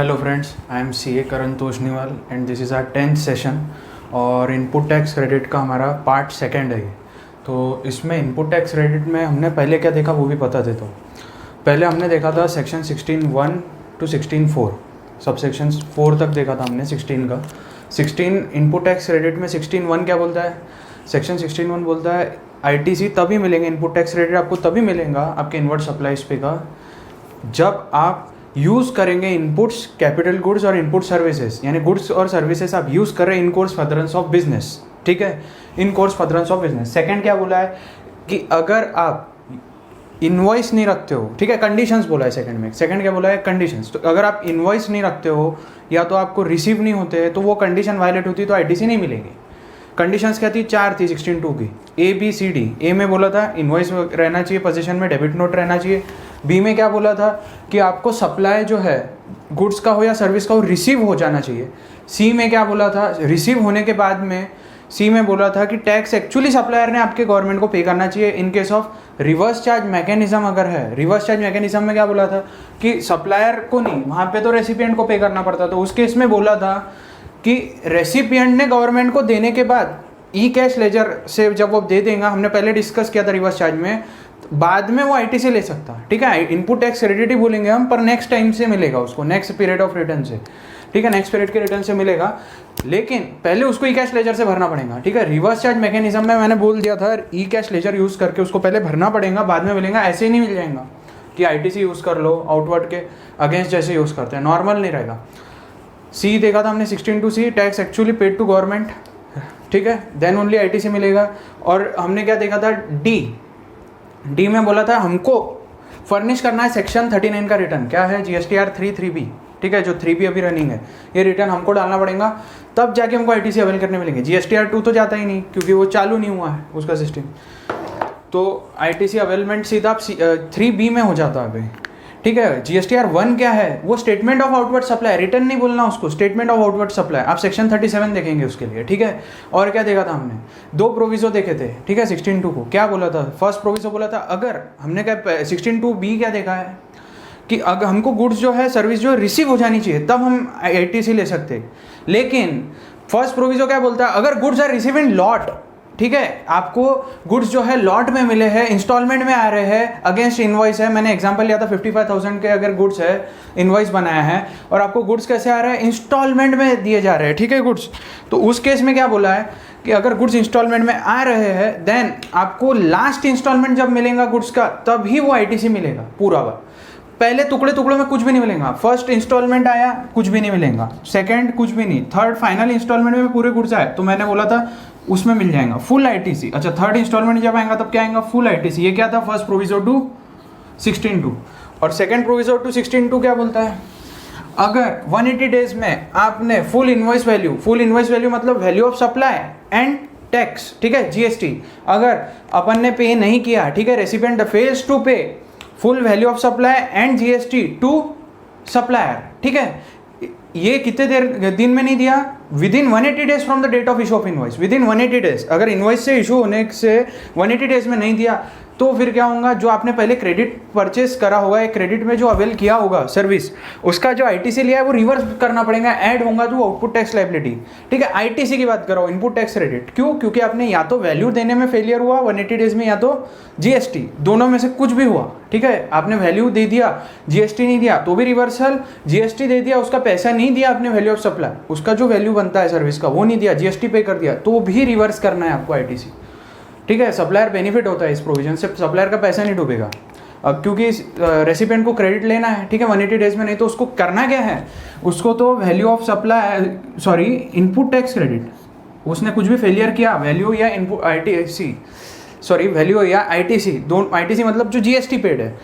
Hello friends, I am C A Karan Toshniwal and this is our 10th session और input tax credit का हमारा part second है ये। तो इसमें इनपुट टैक्स क्रेडिट में हमने पहले क्या देखा वो भी पता थे। तो पहले हमने देखा था सेक्शन 16(1) to 16(4), सब सेक्शन 4 तक देखा था हमने 16 का। 16 इनपुट टैक्स क्रेडिट में 16(1) क्या बोलता है? सेक्शन 16(1) बोलता है ITC तभी मिलेंगे, इनपुट टैक्स क्रेडिट आपको तभी मिलेगा आपके इनवर्ट सप्लाईज पे का जब आप यूज़ करेंगे इनपुट्स कैपिटल गुड्स और इनपुट सर्विसेज, यानी गुड्स और सर्विसेज आप यूज़ कर रहे हैं in course furtherance of business. ठीक है, in course furtherance of business. Second क्या बोला है कि अगर आप इनवॉइस नहीं रखते हो, ठीक है, कंडीशंस बोला है सेकंड में। सेकंड क्या बोला है? कंडीशंस। तो अगर आप इनवॉइस नहीं रखते हो या तो आपको रिसीव नहीं होते हैं तो वो कंडीशन वायलेट होती है तो ITC नहीं मिलेगी। कंडीशंस क्या थी? 4 थी 16(2) की, ABCD। ए में बोला था इनवॉइस रहना चाहिए पोजीशन में, डेबिट नोट रहना चाहिए। बी में क्या बोला था कि आपको सप्लाई जो है गुड्स का हो या सर्विस का हो रिसीव हो जाना चाहिए। सी में क्या बोला था? रिसीव होने के बाद में सी में बोला था कि टैक्स एक्चुअली सप्लायर ने आपके गवर्नमेंट को पे करना चाहिए in case of reverse charge mechanism अगर है। रिवर्स चार्ज मैकेनिज्म में क्या बोला था कि सप्लायर को नहीं, वहाँ पे तो रेसिपिएंट को पे करना पड़ता। तो उस केस में बोला था कि रेसिपिएंट ने गवर्नमेंट को देने के बाद ई कैश लेजर से जब वो दे देगा, हमने पहले डिस्कस किया था रिवर्स चार्ज में, बाद में वो ITC ले सकता है। ठीक है, इनपुट टैक्स क्रेडिट ही बोलेंगे हम, पर नेक्स्ट टाइम से मिलेगा उसको, नेक्स्ट पीरियड ऑफ रिटर्न से। ठीक है, नेक्स्ट पीरियड के रिटर्न से मिलेगा, लेकिन पहले उसको ई कैश लेजर से भरना पड़ेगा। ठीक है, रिवर्स चार्ज मैकेनिज्म में मैंने बोल दिया था ई कैश लेजर यूज़ करके उसको पहले भरना पड़ेगा, बाद में मिलेगा। ऐसे ही नहीं मिल जाएगा कि ITC यूज़ कर लो आउटवर्ड के अगेंस्ट जैसे यूज़ करते हैं, नॉर्मल नहीं रहेगा। सी देखा था हमने 16(2)C, tax actually paid to government. ठीक है, देन ओनली ITC मिलेगा। और हमने क्या देखा था? डी में बोला था हमको फर्निश करना है सेक्शन 39 का रिटर्न। क्या है? GSTR 3(3)B। ठीक है, जो 3B अभी रनिंग है, ये रिटर्न हमको डालना पड़ेगा, तब जाके हमको ITC अवेल करने मिलेंगे। GSTR 2 तो जाता ही नहीं क्योंकि वो चालू नहीं हुआ है उसका सिस्टम, तो ITC अवेलमेंट सीधा 3B में हो जाता है अभी। ठीक है, GSTR 1 क्या है? वो statement of outward supply, return नहीं बोलना उसको, स्टेटमेंट ऑफ आउटवर्ड सप्लाई। आप सेक्शन 37 देखेंगे उसके लिए। ठीक है, और क्या देखा था हमने? 2 प्रोविजो देखे थे। ठीक है, 16(2) को क्या बोला था? फर्स्ट प्रोविजो बोला था अगर हमने क्या 16(2)B क्या देखा है कि अगर हमको गुड्स जो है सर्विस जो रिसीव हो जानी चाहिए तब हम ITC ले सकते। लेकिन फर्स्ट प्रोविजो क्या बोलता है? अगर goods are received in lot, ठीक है, आपको गुड्स जो है लॉट में मिले हैं, इंस्टॉलमेंट में आ रहे हैं, अगेंस्ट इनवॉइस है। मैंने एग्जांपल लिया था 55,000 के अगर गुड्स है, इनवॉइस बनाया है और आपको गुड्स कैसे आ रहे हैं? इंस्टॉलमेंट में दिए जा रहे हैं। ठीक है, गुड्स। तो उस केस में क्या बोला है कि अगर गुड्स इंस्टॉलमेंट में आ रहे हैं देन आपको लास्ट इंस्टॉलमेंट जब मिलेगा गुड्स का तभी वो ITC मिलेगा पूरा। पहले टुकड़े टुकड़ों में कुछ भी नहीं मिलेगा। फर्स्ट इंस्टॉलमेंट आया कुछ भी नहीं मिलेगा, सेकंड कुछ भी नहीं, थर्ड फाइनल इंस्टॉलमेंट में पूरे गुड्स आए तो मैंने बोला था उसमें मिल जाएगा फुल ITC। अच्छा, थर्ड इंस्टॉलमेंट जब आएगा तब क्या आएगा? Full ITC। ये क्या था? First proviso to 16(2). और सेकंड प्रोविजो टू 16(2) क्या बोलता है? अगर 180 डेज में आपने फुल इनवॉइस वैल्यू मतलब value of supply and tax, ठीक है, GST, अगर अपन ने पे नहीं किया, ठीक है, recipient fails to pay full value of supply and GST to supplier, ठीक है, ये कितने देर दिन में नहीं दिया? Within 180 days from the date of issue of invoice. Within 180 days, अगर इनवॉइस से इशू होने से 180 डेज में नहीं दिया तो फिर क्या होगा? जो आपने पहले क्रेडिट परचेस करा होगा, एक क्रेडिट में जो अवेल किया होगा सर्विस, उसका जो ITC लिया है वो रिवर्स करना पड़ेगा, ऐड होगा तो आउटपुट टैक्स लायबिलिटी। ठीक है, ITC की बात कर रहा हूँ, इनपुट टैक्स क्रेडिट। क्यों? क्योंकि आपने या तो वैल्यू देने में फेलियर हुआ 180 डेज में, या तो GST, दोनों में से कुछ भी हुआ। ठीक है, आपने वैल्यू दे दिया, GST नहीं दिया तो भी रिवर्सल, GST दे दिया, उसका पैसा नहीं दिया आपने वैल्यू ऑफ सप्लाई, उसका जो वैल्यू बनता है सर्विस का वो नहीं दिया, GST पे कर दिया, तो भी रिवर्स करना है आपको ITC। ठीक है, सप्लायर बेनिफिट होता है इस प्रोविजन से, सप्लायर का पैसा नहीं डूबेगा। अब क्योंकि रेसिपिएंट को क्रेडिट लेना है, ठीक है, 180 डेज में, नहीं तो उसको करना क्या है? उसको तो value of supply input tax credit, उसने कुछ भी फेलियर किया, वैल्यू या इनपुट वैल्यू या ITC, दोनों ITC मतलब जो GST पेड है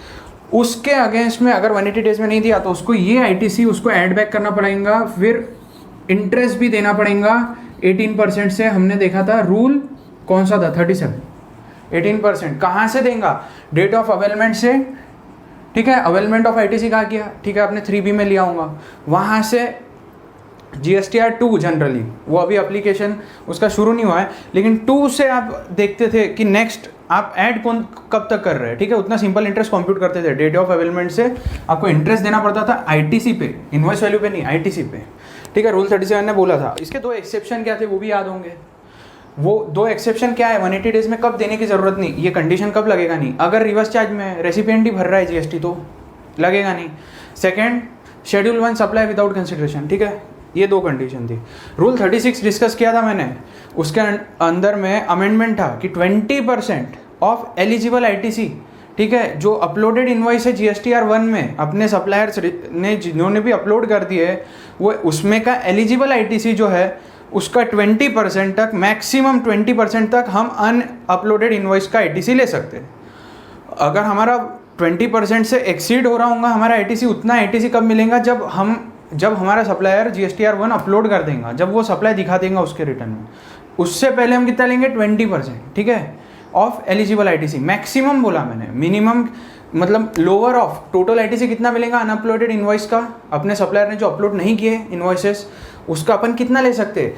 उसके अगेंस्ट में अगर 180 डेज में नहीं दिया तो उसको ये ITC उसको ऐड बैक करना पड़ेगा, फिर इंटरेस्ट भी देना पड़ेगा 18% से। हमने देखा था रूल कौन सा था? 37। 18% कहाँ से देगा? डेट ऑफ अवेलमेंट से। ठीक है, अवेलमेंट ऑफ ITC कहाँ किया? ठीक है, आपने 3B में लिया होगा, वहाँ से GSTR 2 जनरली, वो अभी एप्लीकेशन उसका शुरू नहीं हुआ है, लेकिन 2 से आप देखते थे कि नेक्स्ट आप ऐड कौन कब तक कर रहे हैं, ठीक है। उतना सिंपल इंटरेस्ट कंप्यूट करते थे, डेट ऑफ अवेलमेंट से आपको इंटरेस्ट देना पड़ता था आईटीसी पे, इनवॉइस वैल्यू पे नहीं, आईटीसी पे, ठीक है। रूल 37 ने बोला था। इसके 2 एक्सेप्शन क्या थे वो भी याद होंगे। वो 2 एक्सेप्शन क्या है, 180 डेज में कब देने की ज़रूरत नहीं, ये कंडीशन कब लगेगा नहीं, अगर रिवर्स चार्ज में रेसिपिएंट ही भर रहा है जीएसटी तो लगेगा नहीं। Second, schedule 1 supply without consideration, ठीक है, ये 2 कंडीशन थी। रूल 36 डिस्कस किया था मैंने, उसके अंदर में अमेंडमेंट था कि 20% ऑफ एलिजिबल आईटीसी, ठीक है, जो अपलोडेड इनवॉइस है जीएसटीआर 1 में अपने सप्लायर्स ने जिन्होंने भी अपलोड कर दिए है, वो उसमें का एलिजिबल आईटीसी जो है उसका 20% तक, मैक्सिमम 20% तक हम अनअपलोडेड इनवॉइस का आईटीसी ले सकते हैं। अगर हमारा 20% से एक्सीड हो रहा होगा हमारा आईटीसी, उतना आईटीसी कब मिलेगा, जब हमारा सप्लायर जीएसटीआर 1 अपलोड कर देगा, जब वो सप्लाई दिखा देगा उसके रिटर्न में। उससे पहले हम कितना लेंगे, 20%, ठीक है, ऑफ एलिजिबल आईटीसी। मैक्सिमम बोला मैंने, मिनिमम मतलब लोअर ऑफ टोटल आईटीसी कितना मिलेगा अनअपलोडेड इनवॉइस का, अपने सप्लायर ने जो अपलोड नहीं किए इनवॉइसेस, उसका अपन कितना ले सकते हैं,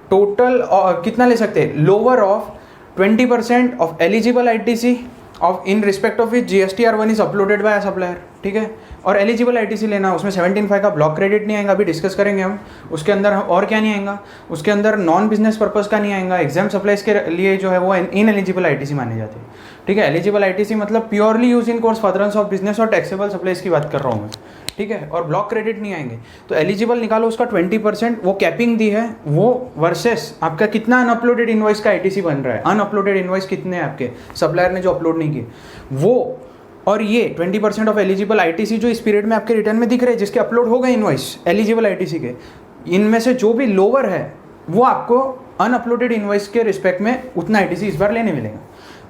टोटल कितना ले सकते हैं, lower of 20% of eligible ITC of in respect of which GSTR 1 is uploaded by supplier, ठीक है। और एलिजिबल आईटीसी लेना, उसमें 17.5 का ब्लॉक क्रेडिट नहीं आएगा, अभी डिस्कस करेंगे हम। उसके अंदर और क्या नहीं आएगा, उसके अंदर नॉन बिजनेस पर्पस का नहीं आएगा, एग्जाम सप्लाईज के लिए जो है वो इन एलिजिबल आईटीसी माने जाते हैं, ठीक है। एलिजिबल आईटीसी मतलब purely use in course furtherance of business और टैक्सेबल सप्लाईज की बात कर रहा हूँ मैं, ठीक है। और ब्लॉक क्रेडिट नहीं आएंगे, तो एलिजिबल निकालो उसका 20%, वो कैपिंग दी है, वो वर्सेस आपका कितना अनअपलोडेड इनवॉइस का आईटीसी बन रहा है, अनअपलोडेड इनवॉइस कितने हैं आपके सप्लायर ने जो अपलोड नहीं किए वो, और ये 20% ऑफ एलिजिबल आईटीसी जो इस पीरियड में आपके रिटर्न में दिख रहे हैं, जिसके अपलोड हो गए इनवॉइस एलिजिबल आईटीसी के, इनमें से जो भी लोअर है वो आपको अनअपलोडेड इनवॉइस के रिस्पेक्ट में उतना आईटीसी इस बार लेने मिलेगा।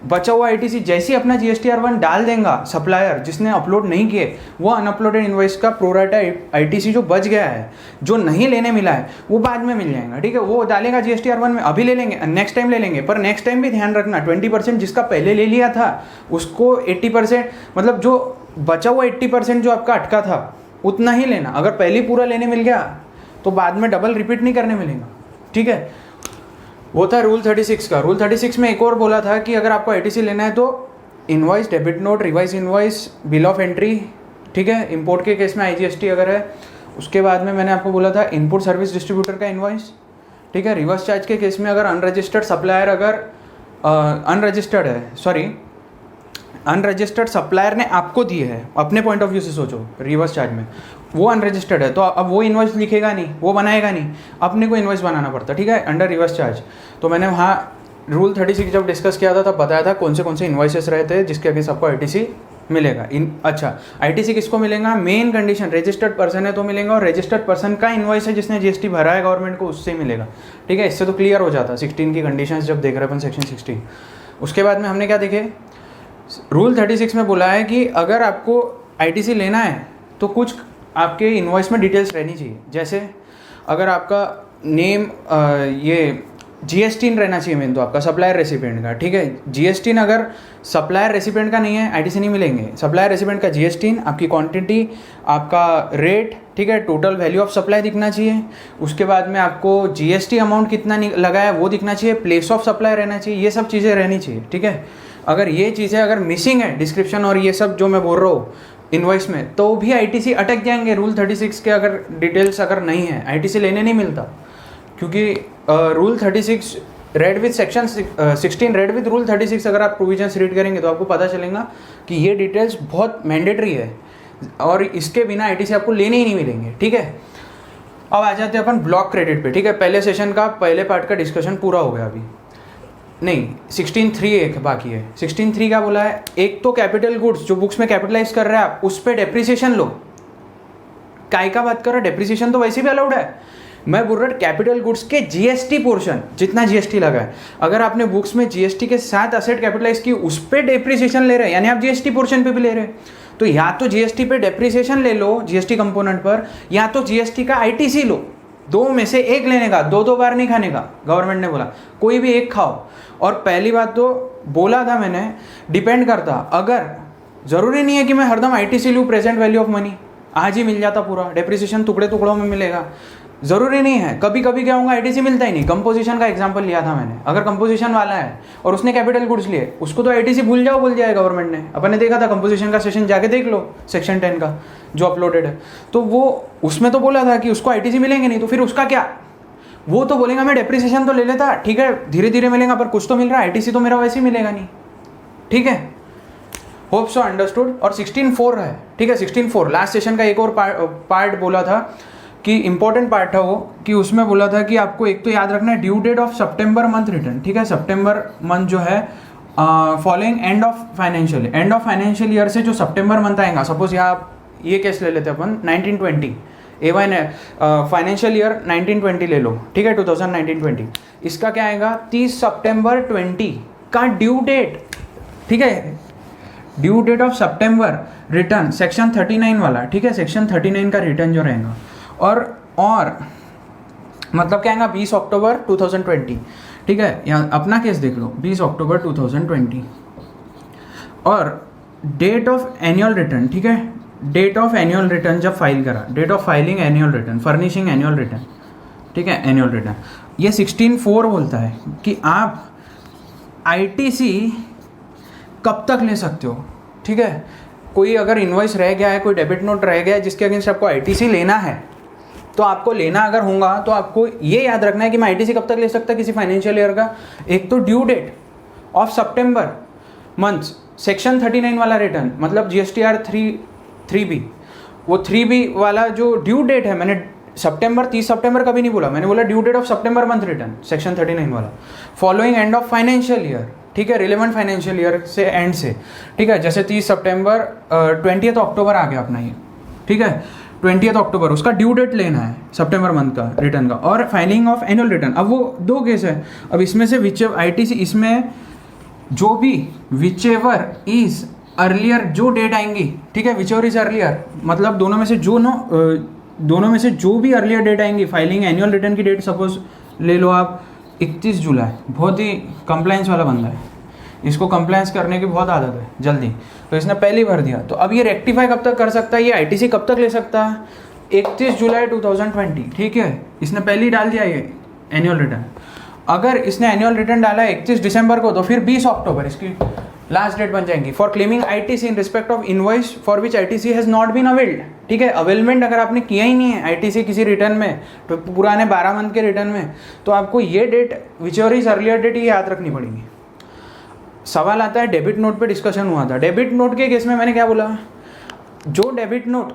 बचा हुआ आईटीसी जैसे ही अपना जीएसटीआर 1 डाल देगा सप्लायर जिसने अपलोड नहीं किए, वो अनअपलोडेड इनवॉइस का प्रोराटा आईटीसी जो बच गया है, जो नहीं लेने मिला है, वो बाद में मिल जाएगा, ठीक है। वो डालेगा जीएसटीआर 1 में, अभी ले लेंगे, नेक्स्ट टाइम ले लेंगे, पर नेक्स्ट टाइम भी ध्यान रखना 20% जिसका पहले ले लिया था उसको 80%, मतलब जो बचा हुआ 80% जो आपका अटका था उतना ही लेना। अगर पहले पूरा लेने मिल गया तो बाद में डबल रिपीट नहीं करने मिलेगा, ठीक है। वो था रूल 36 का। रूल 36 में एक और बोला था कि अगर आपको आईटीसी लेना है तो invoice, debit note, revise invoice, bill of entry, ठीक है, इंपोर्ट के केस में आईजीएसटी अगर है। उसके बाद में मैंने आपको बोला था इनपुट सर्विस डिस्ट्रीब्यूटर का इनवॉइस, ठीक है। रिवर्स चार्ज के केस में अगर अनरजिस्टर्ड सप्लायर अगर अनरजिस्टर्ड सप्लायर ने आपको दिए है, अपने पॉइंट ऑफ व्यू से सोचो, रिवर्स चार्ज में वो अनरजिस्टर्ड है तो अब वो इनवॉइस लिखेगा नहीं, वो बनाएगा नहीं, अपने को इनवॉइस बनाना पड़ता, ठीक है, अंडर रिवर्स चार्ज। तो मैंने वहाँ रूल 36 जब डिस्कस किया था तब बताया था कौन से इनवॉइसेस रहते हैं जिसके अगेंस्ट आपको आईटीसी मिलेगा। अच्छा, आईटीसी किसको मिलेगा, मेन कंडीशन रजिस्टर्ड पर्सन है तो मिलेगा, और रजिस्टर्ड पर्सन का इनवॉइस है जिसने जीएसटी भरा है गवर्नमेंट को, उससे मिलेगा, ठीक है। इससे तो क्लियर हो जाता 16 की कंडीशन जब देख रहे अपन सेक्शन 16। उसके बाद में हमने क्या देखे, रूल 36 में बोला है कि अगर आपको आईटीसी लेना है तो कुछ आपके इनवॉइस में डिटेल्स रहनी चाहिए। जैसे अगर आपका नेम ये जीएसटीन रहना चाहिए मेन तो आपका सप्लायर रेसिपिएंट का, ठीक है। जीएसटीन अगर सप्लायर रेसिपिएंट का नहीं है आईटीसी नहीं मिलेंगे। सप्लायर रेसिपिएंट का जीएसटीन, आपकी क्वांटिटी, आपका रेट, ठीक है, टोटल वैल्यू ऑफ सप्लाई दिखना चाहिए। उसके बाद में आपको जीएसटी अमाउंट कितना लगा है वो दिखना चाहिए, प्लेस ऑफ सप्लाई रहना चाहिए, ये सब चीज़ें रहनी चाहिए, ठीक है। अगर ये चीज़ें अगर मिसिंग है डिस्क्रिप्शन और ये सब जो मैं बोल रहा हूँ इनवॉइस में, तो भी आईटीसी अटक जाएंगे रूल 36 के। अगर डिटेल्स अगर नहीं है आईटीसी लेने नहीं मिलता, क्योंकि rule 36 red with section 16 red with rule 36 अगर आप प्रोविजंस रीड करेंगे तो आपको पता चलेगा कि ये डिटेल्स बहुत मैंडेटरी है और इसके बिना आईटीसी आपको लेने ही नहीं मिलेंगे, ठीक है। अब आ जाते हैं अपन ब्लॉक क्रेडिट पे, ठीक है। पहले सेशन का पहले पार्ट का डिस्कशन पूरा हो गया, अभी नहीं 16.3 एक बाकी है। 16.3 क्या बोला है, एक तो कैपिटल गुड्स जो बुक्स में कैपिटलाइज कर रहे हैं आप उस पर डेप्रिसिएशन लो। काय का बात कर रहा है, डेप्रिसिएशन तो वैसे भी अलाउड है। मैं बोल रहा कैपिटल गुड्स के जीएसटी पोर्शन जितना जीएसटी लगा है, अगर आपने बुक्स में जीएसटी के साथ असेट कैपिटलाइज की उस पर डेप्रिसिएशन ले रहे हैं, यानी आप जीएसटी पोर्शन पे भी ले रहे हैं, तो या तो जीएसटी पे डेप्रिसिएशन ले लो जीएसटी कंपोनेंट पर, या तो जीएसटी का आईटीसी लो। दो में से एक लेने का, दो बार नहीं खाने का। गवर्नमेंट ने बोला कोई भी एक खाओ। और पहली बात तो बोला था मैंने, डिपेंड करता, अगर ज़रूरी नहीं है कि मैं हरदम आईटीसी लूँ प्रेजेंट वैल्यू ऑफ मनी, आज ही मिल जाता पूरा, डेप्रिसिएशन टुकड़े टुकड़ों में मिलेगा। ज़रूरी नहीं है, कभी कभी क्या होगा आईटीसी मिलता ही नहीं। कंपोजिशन का एग्जांपल लिया था मैंने, अगर कंपोजिशन वाला है और उसने कैपिटल गुड्स लिए, उसको तो आईटीसी भूल जाओ बोल दिया है गवर्नमेंट ने। अपन ने देखा था कंपोजिशन का सेशन, जाके देख लो सेक्शन 10 का जो अपलोडेड है। तो वो उसमें तो बोला था कि उसको आईटीसी मिलेंगे नहीं, तो फिर उसका क्या, वो तो बोलेगा मैं डेप्रिसिएशन तो ले लेता, ठीक है धीरे धीरे मिलेगा पर कुछ तो मिल रहा है, आईटीसी तो मेरा वैसे ही मिलेगा नहीं, ठीक है। Hope so understood. और 16.4 है, ठीक है 16.4 लास्ट सेशन का एक और पार्ट बोला था कि इंपॉर्टेंट पार्ट था वो, कि उसमें बोला था कि आपको एक तो याद रखना है due date of September month return, ठीक है। सितंबर मंथ जो है following end of financial year से जो सितंबर मंथ आएगा, सपोज यहाँ आप ये केस ले लेते हैं अपन 1920 A1 है, फाइनेंशियल ईयर 1920 ले लो, ठीक है 2019-20, इसका क्या आएगा 30 सितंबर 20 का ड्यू डेट, ठीक है due date of September return section 39 वाला, ठीक है सेक्शन 39 का रिटर्न जो रहेगा। और मतलब क्या आएगा 20 अक्टूबर 2020, ठीक है। यहाँ अपना केस देख लो 20 अक्टूबर 2020। और डेट ऑफ एनुअल रिटर्न, ठीक है डेट ऑफ एनुअल रिटर्न जब फाइल करा, date of filing annual return, furnishing annual return, ठीक है एनुअल रिटर्न। ये 16.4 बोलता है कि आप आईटीसी कब तक ले सकते हो, ठीक है। कोई अगर इनवॉइस रह गया है, कोई डेबिट नोट रह गया है जिसके अगेंस्ट आपको आईटीसी लेना है, तो आपको लेना अगर होगा तो आपको ये याद रखना है कि मैं आईटीसी कब तक ले सकता किसी फाइनेंशियल ईयर का। एक तो due date of September month section 39 वाला रिटर्न, मतलब GSTR 3B, वो 3B वाला जो ड्यू डेट है, मैंने सितंबर 30 सितंबर कभी नहीं बोला, मैंने बोला due date of September month return section 39 वाला, following end of financial year, ठीक है रिलेवेंट फाइनेंशियल ईयर से एंड से, ठीक है। जैसे 30 सितंबर 20 अक्टूबर आ गया अपना ये, ठीक है 20 अक्टूबर उसका ड्यू डेट लेना है सितंबर मंथ का रिटर्न का, और फाइलिंग ऑफ एनुअल रिटर्न। अब वो दो केस है, अब इसमें से विच आईटीसी, इसमें जो भी विच एवर इज अर्लियर जो डेट आएंगी, ठीक है विच एवर इज अर्लियर, मतलब दोनों में से जो भी अर्लियर डेट आएंगी, फाइलिंग एनुअल रिटर्न की डेट सपोज ले लो आप 31 जुलाई, बहुत ही कंप्लायंस वाला बंदा है, इसको कंप्लायंस करने की बहुत आदत है जल्दी, तो इसने पहले भर दिया, तो अब ये रेक्टिफाई कब तक कर सकता है, ये आईटीसी कब तक ले सकता है 31 जुलाई 2020, ठीक है इसने पहले ही डाल दिया ये एनुअल रिटर्न। अगर इसने एनुअल रिटर्न डाला है 31 दिसंबर को, तो फिर 20 अक्टूबर इसकी लास्ट डेट बन जाएंगी for claiming ITC in respect of invoice for which ITC has not been availed, ठीक है। अवेलमेंट अगर आपने किया ही नहीं है आईटीसी किसी रिटर्न में, तो पुराने 12 मंथ के रिटर्न में, तो आपको ये date whichever is earlier date ये याद रखनी पड़ेगी। सवाल आता है डेबिट नोट पे डिस्कशन हुआ था, डेबिट नोट के केस में मैंने क्या बोला, जो डेबिट नोट,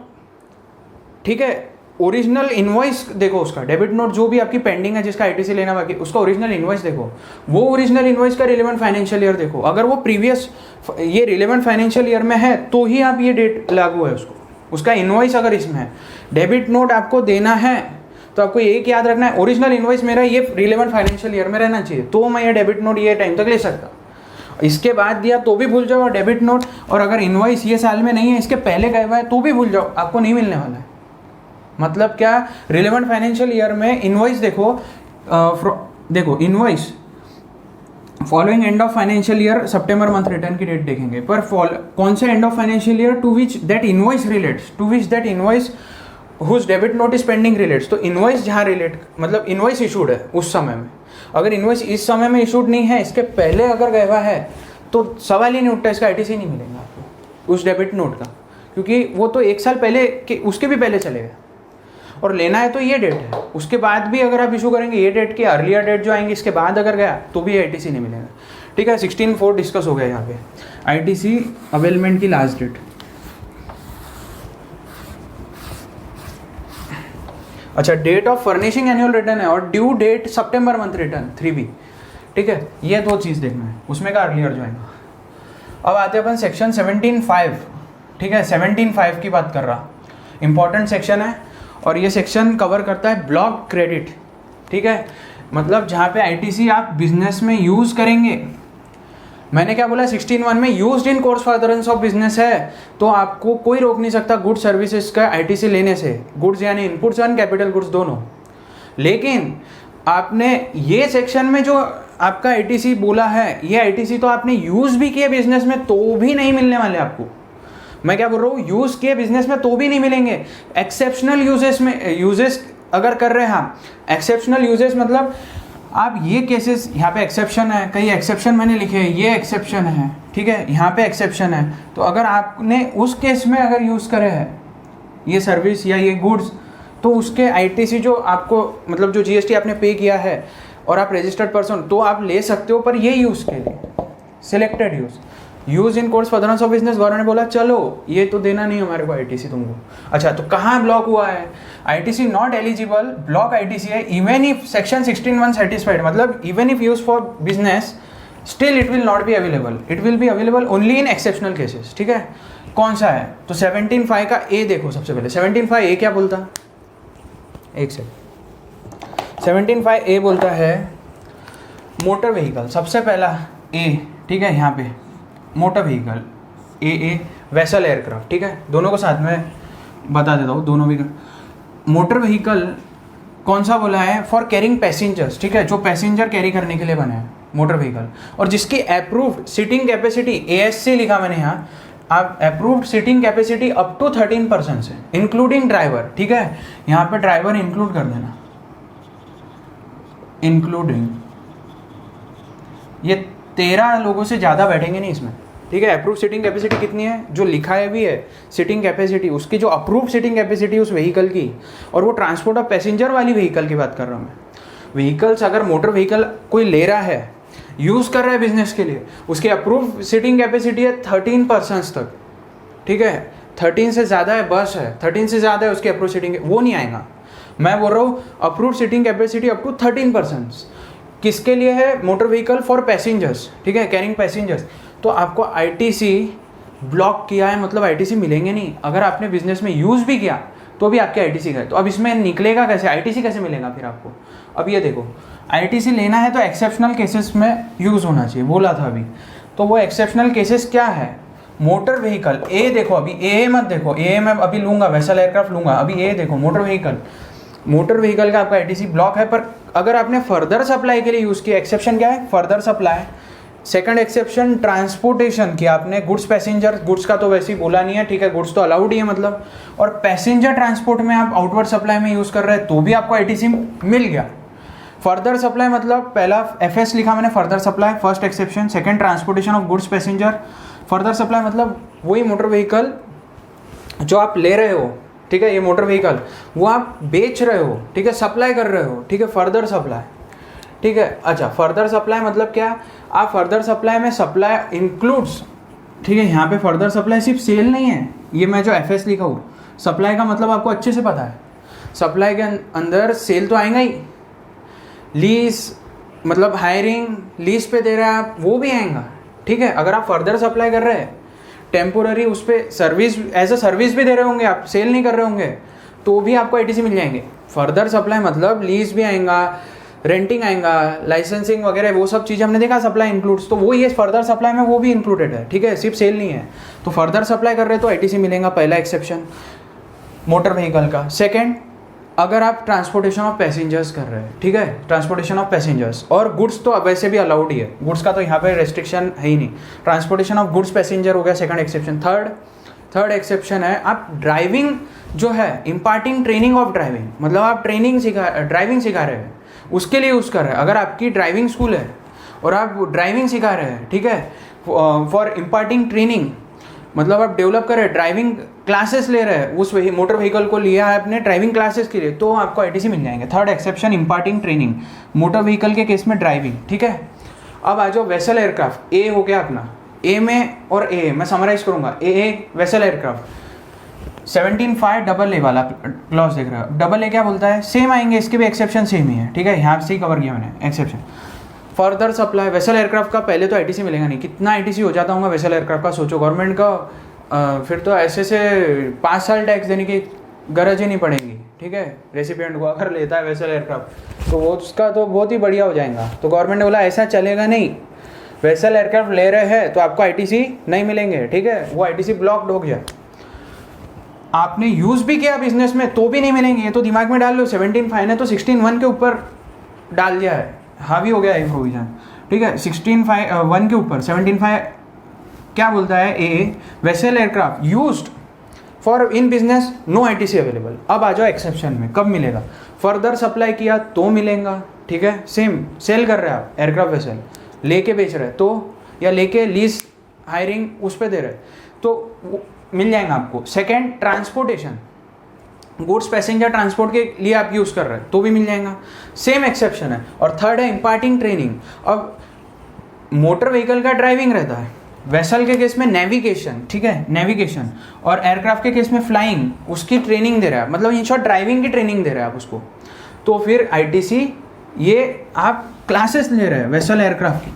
ठीक है ओरिजिनल इनवॉइस देखो उसका, डेबिट नोट जो भी आपकी पेंडिंग है जिसका आईटीसी लेना बाकी, उसका ओरिजिनल इनवॉइस देखो, वो ओरिजिनल इनवॉइस का रिलेवेंट फाइनेंशियल ईयर देखो, अगर वो प्रीवियस ये रिलेवेंट फाइनेंशियल ईयर में है तो ही आप ये डेट लागू है उसको, उसका इनवॉइस अगर इसमें है। डेबिट नोट आपको देना है तो आपको एक याद रखना है ओरिजिनल इनवॉइस मेरा ये रिलेवेंट फाइनेंशियल ईयर में रहना चाहिए, तो मैं ये डेबिट नोट ये टाइम तक ले सकता, इसके बाद दिया तो भी भूल जाओ डेबिट नोट, और अगर इनवॉइस ये साल में नहीं है इसके पहले गए हुआ है तो भी भूल जाओ, आपको नहीं मिलने वाला है। मतलब क्या, रिलेवेंट फाइनेंशियल ईयर में इनवॉइस देखो, देखो invoice following end of financial year September month return की डेट देखेंगे, पर कौन से end of financial year to which that invoice relates, to which that invoice whose debit note is pending relates, तो invoice जहाँ relate मतलब invoice issued है उस समय में, अगर इनवॉइस इस समय में इशूड नहीं है इसके पहले अगर गया हुआ है तो सवाल ही नहीं उठता, इसका आईटीसी नहीं मिलेगा आपको उस डेबिट नोट का, क्योंकि वो तो एक साल पहले के उसके भी पहले चलेगा, और लेना है तो ये डेट है, उसके बाद भी अगर आप इशू करेंगे ये डेट की अर्लियर डेट जो आएंगी इसके बाद अगर गया तो भी आईटीसी नहीं मिलेगा, ठीक है। 16.4 डिस्कस हो गया यहाँ पे आईटीसी अवेलमेंट की लास्ट डेट। अच्छा, date of furnishing annual return है और due date September month return 3B, ठीक है ये दो चीज़ देखना है, उसमें का अर्लियर जो आएगा। अब आते हैं अपन सेक्शन 17.5, ठीक है 17.5 की बात कर रहा, इंपॉर्टेंट सेक्शन है और ये सेक्शन कवर करता है ब्लॉक क्रेडिट, ठीक है मतलब जहाँ पे आईटीसी आप बिजनेस में यूज़ करेंगे। मैंने क्या बोला 16.1 में used in course furtherance of business है, तो आपको कोई रोक नहीं सकता गुड सर्विसेज का आईटीसी लेने से, गुड्स यानी इनपुट्स एंड कैपिटल गुड्स दोनों। लेकिन आपने ये सेक्शन में जो आपका आईटीसी बोला है, ये आईटीसी तो आपने यूज़ भी किए बिजनेस में तो भी नहीं मिलने वाले आपको। मैं क्या बोल रहा हूँ, यूज़ किए बिजनेस में तो भी नहीं मिलेंगे, एक्सेप्शनल यूजेस में, यूजेस अगर कर रहे हैं हम एक्सेप्शनल यूजेस, मतलब आप ये केसेस, यहाँ पे एक्सेप्शन है, कई एक्सेप्शन मैंने लिखे हैं, ये एक्सेप्शन है, ठीक है, यहाँ पे एक्सेप्शन है, तो अगर आपने उस केस में अगर यूज़ करे हैं ये सर्विस या ये गुड्स, तो उसके आईटीसी जो आपको मतलब जो जीएसटी आपने पे किया है और आप रजिस्टर्ड पर्सन, तो आप ले सकते हो, पर ये यूज़ के लिए selected use in course furtherance of business government ने बोला चलो ये तो देना नहीं हमारे को आईटीसी तुमको। अच्छा, तो कहाँ ब्लॉक हुआ है? ITC not eligible, block ITC है इवन इफ सेक्शन 16(1) सेटिस्फाइड, मतलब even if use for business still it will not be available, it will be available only in exceptional cases, ठीक है। कौन सा है? तो 17(5) का ए देखो सबसे पहले। 17(5) ए क्या बोलता? एक सेकंड। 17(5) ए बोलता है मोटर व्हीकल, सबसे पहला ए, ठीक है, यहाँ पे मोटर व्हीकल ए वेसल एयरक्राफ्ट, ठीक है, दोनों को साथ में बता देता हूँ, दोनों भी। मोटर व्हीकल कौन सा बोला है? फॉर कैरिंग पैसेंजर्स, ठीक है, जो पैसेंजर कैरी करने के लिए बना है मोटर व्हीकल, और जिसकी अप्रूव्ड सीटिंग कैपेसिटी ASC लिखा मैंने यहाँ, आप approved seating capacity up to 13% है, इंक्लूडिंग ड्राइवर, ठीक है, यहाँ पे ड्राइवर इंक्लूड कर देना, इंक्लूडिंग, ये 13 लोगों से ज़्यादा बैठेंगे नहीं इसमें, ठीक है। अप्रूव सीटिंग कैपेसिटी कितनी है? जो लिखा है भी है सीटिंग कैपेसिटी, उसकी जो अप्रूव सीटिंग कैपेसिटी उस व्हीकल की, और वो ट्रांसपोर्ट ऑफ पैसेंजर वाली व्हीकल की बात कर रहा हूँ मैं। व्हीकल्स अगर मोटर व्हीकल कोई ले रहा है, यूज़ कर रहा है बिजनेस के लिए, उसकी अप्रूव सीटिंग कैपेसिटी है 13% तक, ठीक है, 13 से ज़्यादा है बस है, 13 से ज़्यादा है उसकी अप्रूव सीटिंग, वो नहीं आएगा। मैं बोल रहा हूँ approve seating capacity up to 13%, किसके लिए है? मोटर व्हीकल फॉर पैसेंजर्स, ठीक है, कैरिंग पैसेंजर्स। तो आपको आईटीसी ब्लॉक किया है, मतलब आईटीसी मिलेंगे नहीं। अगर आपने बिजनेस में यूज़ भी किया तो भी आपके आईटीसी गए, तो अब इसमें निकलेगा कैसे? आईटीसी कैसे मिलेगा फिर आपको? अब ये देखो, आईटीसी लेना है तो एक्सेप्शनल केसेस में यूज़ होना चाहिए, बोला था अभी। तो वो एक्सेप्शनल केसेस क्या है? मोटर व्हीकल ए देखो, अभी ए मत देखो, ए मैं अभी लूँगा, वेसल एयरक्राफ्ट लूँगा, अभी ए देखो, मोटर व्हीकल का आपका आईटीसी ब्लॉक है। पर अगर आपने फर्दर सप्लाई के लिए यूज़ किया, एक्सेप्शन क्या है? Further supply. Second exception transportation की, आपने गुड्स पैसेंजर, गुड्स का तो वैसे ही बोला नहीं है, ठीक है, गुड्स तो अलाउड ही है मतलब, और पैसेंजर ट्रांसपोर्ट में आप आउटवर्ड सप्लाई में यूज़ कर रहे हैं तो भी आपको आईटीसी मिल गया। फर्दर सप्लाई मतलब पहला एफएस लिखा मैंने, further supply first exception. Second transportation of goods passenger. Further supply मतलब वही मोटर व्हीकल जो आप ले रहे हो, ठीक है, ये मोटर व्हीकल वो आप बेच रहे हो, ठीक है, सप्लाई कर रहे हो, ठीक है, फर्दर सप्लाई, ठीक है। अच्छा, फर्दर सप्लाई मतलब क्या? आप फर्दर सप्लाई में सप्लाई इंक्लूड्स, ठीक है, यहाँ पे फर्दर सप्लाई सिर्फ सेल नहीं है, ये मैं जो एफएस लिखा हूँ, सप्लाई का मतलब आपको अच्छे से पता है, सप्लाई के अंदर सेल तो आएगा ही, लीज मतलब हायरिंग, लीज पे दे रहे हैं आप, वो भी आएगा, ठीक है। अगर आप फर्दर सप्लाई कर रहे हैं टेम्पोररी, उस पर सर्विस एज अ सर्विस भी दे रहे होंगे, आप सेल नहीं कर रहे होंगे, तो भी आपको आईटीसी मिल जाएंगे। फर्दर सप्लाई मतलब लीज भी आएगा, रेंटिंग आएगा, लाइसेंसिंग वगैरह, वो सब चीज़ें हमने देखा सप्लाई इंक्लूड्स, तो वो ये फर्दर सप्लाई में वो भी इंक्लूडेड है, ठीक है, सिर्फ सेल नहीं है। तो फर्दर सप्लाई कर रहे हैं तो आईटीसी मिलेगा, पहला एक्सेप्शन मोटर व्हीकल का। सेकंड, अगर आप ट्रांसपोर्टेशन ऑफ पैसेंजर्स कर रहे हैं, ठीक है, ट्रांसपोर्टेशन ऑफ पैसेंजर्स, और गुड्स तो वैसे भी अलाउड ही है, गुड्स का तो यहाँ पे रेस्ट्रिक्शन है ही नहीं। ट्रांसपोर्टेशन ऑफ गुड्स पैसेंजर हो गया सेकंड एक्सेप्शन। थर्ड एक्सेप्शन है आप ड्राइविंग जो है, इम्पार्टिंग ट्रेनिंग ऑफ ड्राइविंग, मतलब आप ड्राइविंग सिखा रहे हैं, उसके लिए यूज़ कर रहे हैं। अगर आपकी ड्राइविंग स्कूल है और आप ड्राइविंग सिखा रहे हैं, ठीक है, फॉर इम्पार्टिंग ट्रेनिंग मतलब आप डेवलप कर रहे हैं, ड्राइविंग क्लासेस ले रहे हैं, उस मोटर व्हीकल को लिया है आपने ड्राइविंग क्लासेस के लिए, तो आपको आईटीसी मिल जाएंगे। Third exception imparting training, motor vehicle के केस में ड्राइविंग, ठीक है। अब आ जाओ वेसल एयरक्राफ्ट, ए हो गया अपना, ए में और ए मैं समराइज करूँगा, ए वेसल एयरक्राफ्ट 17(5) डबल ए वाला क्लॉज देख रहे हो। डबल ए क्या बोलता है? सेम आएंगे, इसके भी एक्सेप्शन सेम ही है, ठीक है, यहाँ से ही कवर किया मैंने exception. Further supply vessel aircraft का पहले तो आईटीसी मिलेगा नहीं, कितना आईटीसी हो जाता होगा वेसल एयरक्राफ्ट का, सोचो गवर्नमेंट का फिर तो ऐसे से 5 साल टैक्स देने की गरज ही नहीं पड़ेगी, ठीक है, रेसिपिएंट को अगर लेता है वेसल एयरक्राफ्ट, तो वो उसका तो बहुत ही बढ़िया हो जाएगा। तो गवर्नमेंट ने बोला ऐसा चलेगा नहीं, वेसल एयरक्राफ्ट ले रहे हैं तो आपको आईटीसी नहीं मिलेंगे, ठीक है, वो आईटीसी ब्लॉक्ड हो गया। आपने यूज़ भी किया बिजनेस में तो भी नहीं मिलेंगे, ये तो दिमाग में डाल लो। 17(5) ने तो 16(1) के ऊपर डाल दिया है, हावी हो गया है प्रोविजन, ठीक है, 16(1) के ऊपर 17(5) क्या बोलता है? A vessel aircraft used for in business no ITC available. अब आ जाओ एक्सेप्शन में, कब मिलेगा? फर्दर सप्लाई किया तो मिलेगा, ठीक है। सेम सेल कर रहे हैं आप एयरक्राफ्ट वेसल, लेके बेच रहे हैं तो, या लेके लीज हायरिंग उस पर दे रहे हैं तो मिल जाएगा आपको। Second, transportation, goods passenger transport के लिए आप यूज़ कर रहे हैं तो भी मिल जाएगा, सेम एक्सेप्शन है। और थर्ड है इम्पार्टिंग ट्रेनिंग। अब मोटर व्हीकल का ड्राइविंग रहता है, वेसल के केस में नेविगेशन, ठीक है, नेविगेशन, और एयरक्राफ्ट के केस में फ्लाइंग, उसकी ट्रेनिंग दे रहा है, मतलब इन शॉर्ट ड्राइविंग की ट्रेनिंग दे रहा है आप उसको, तो फिर ITC ये आप क्लासेस ले रहे हैं वेसल एयरक्राफ्ट की।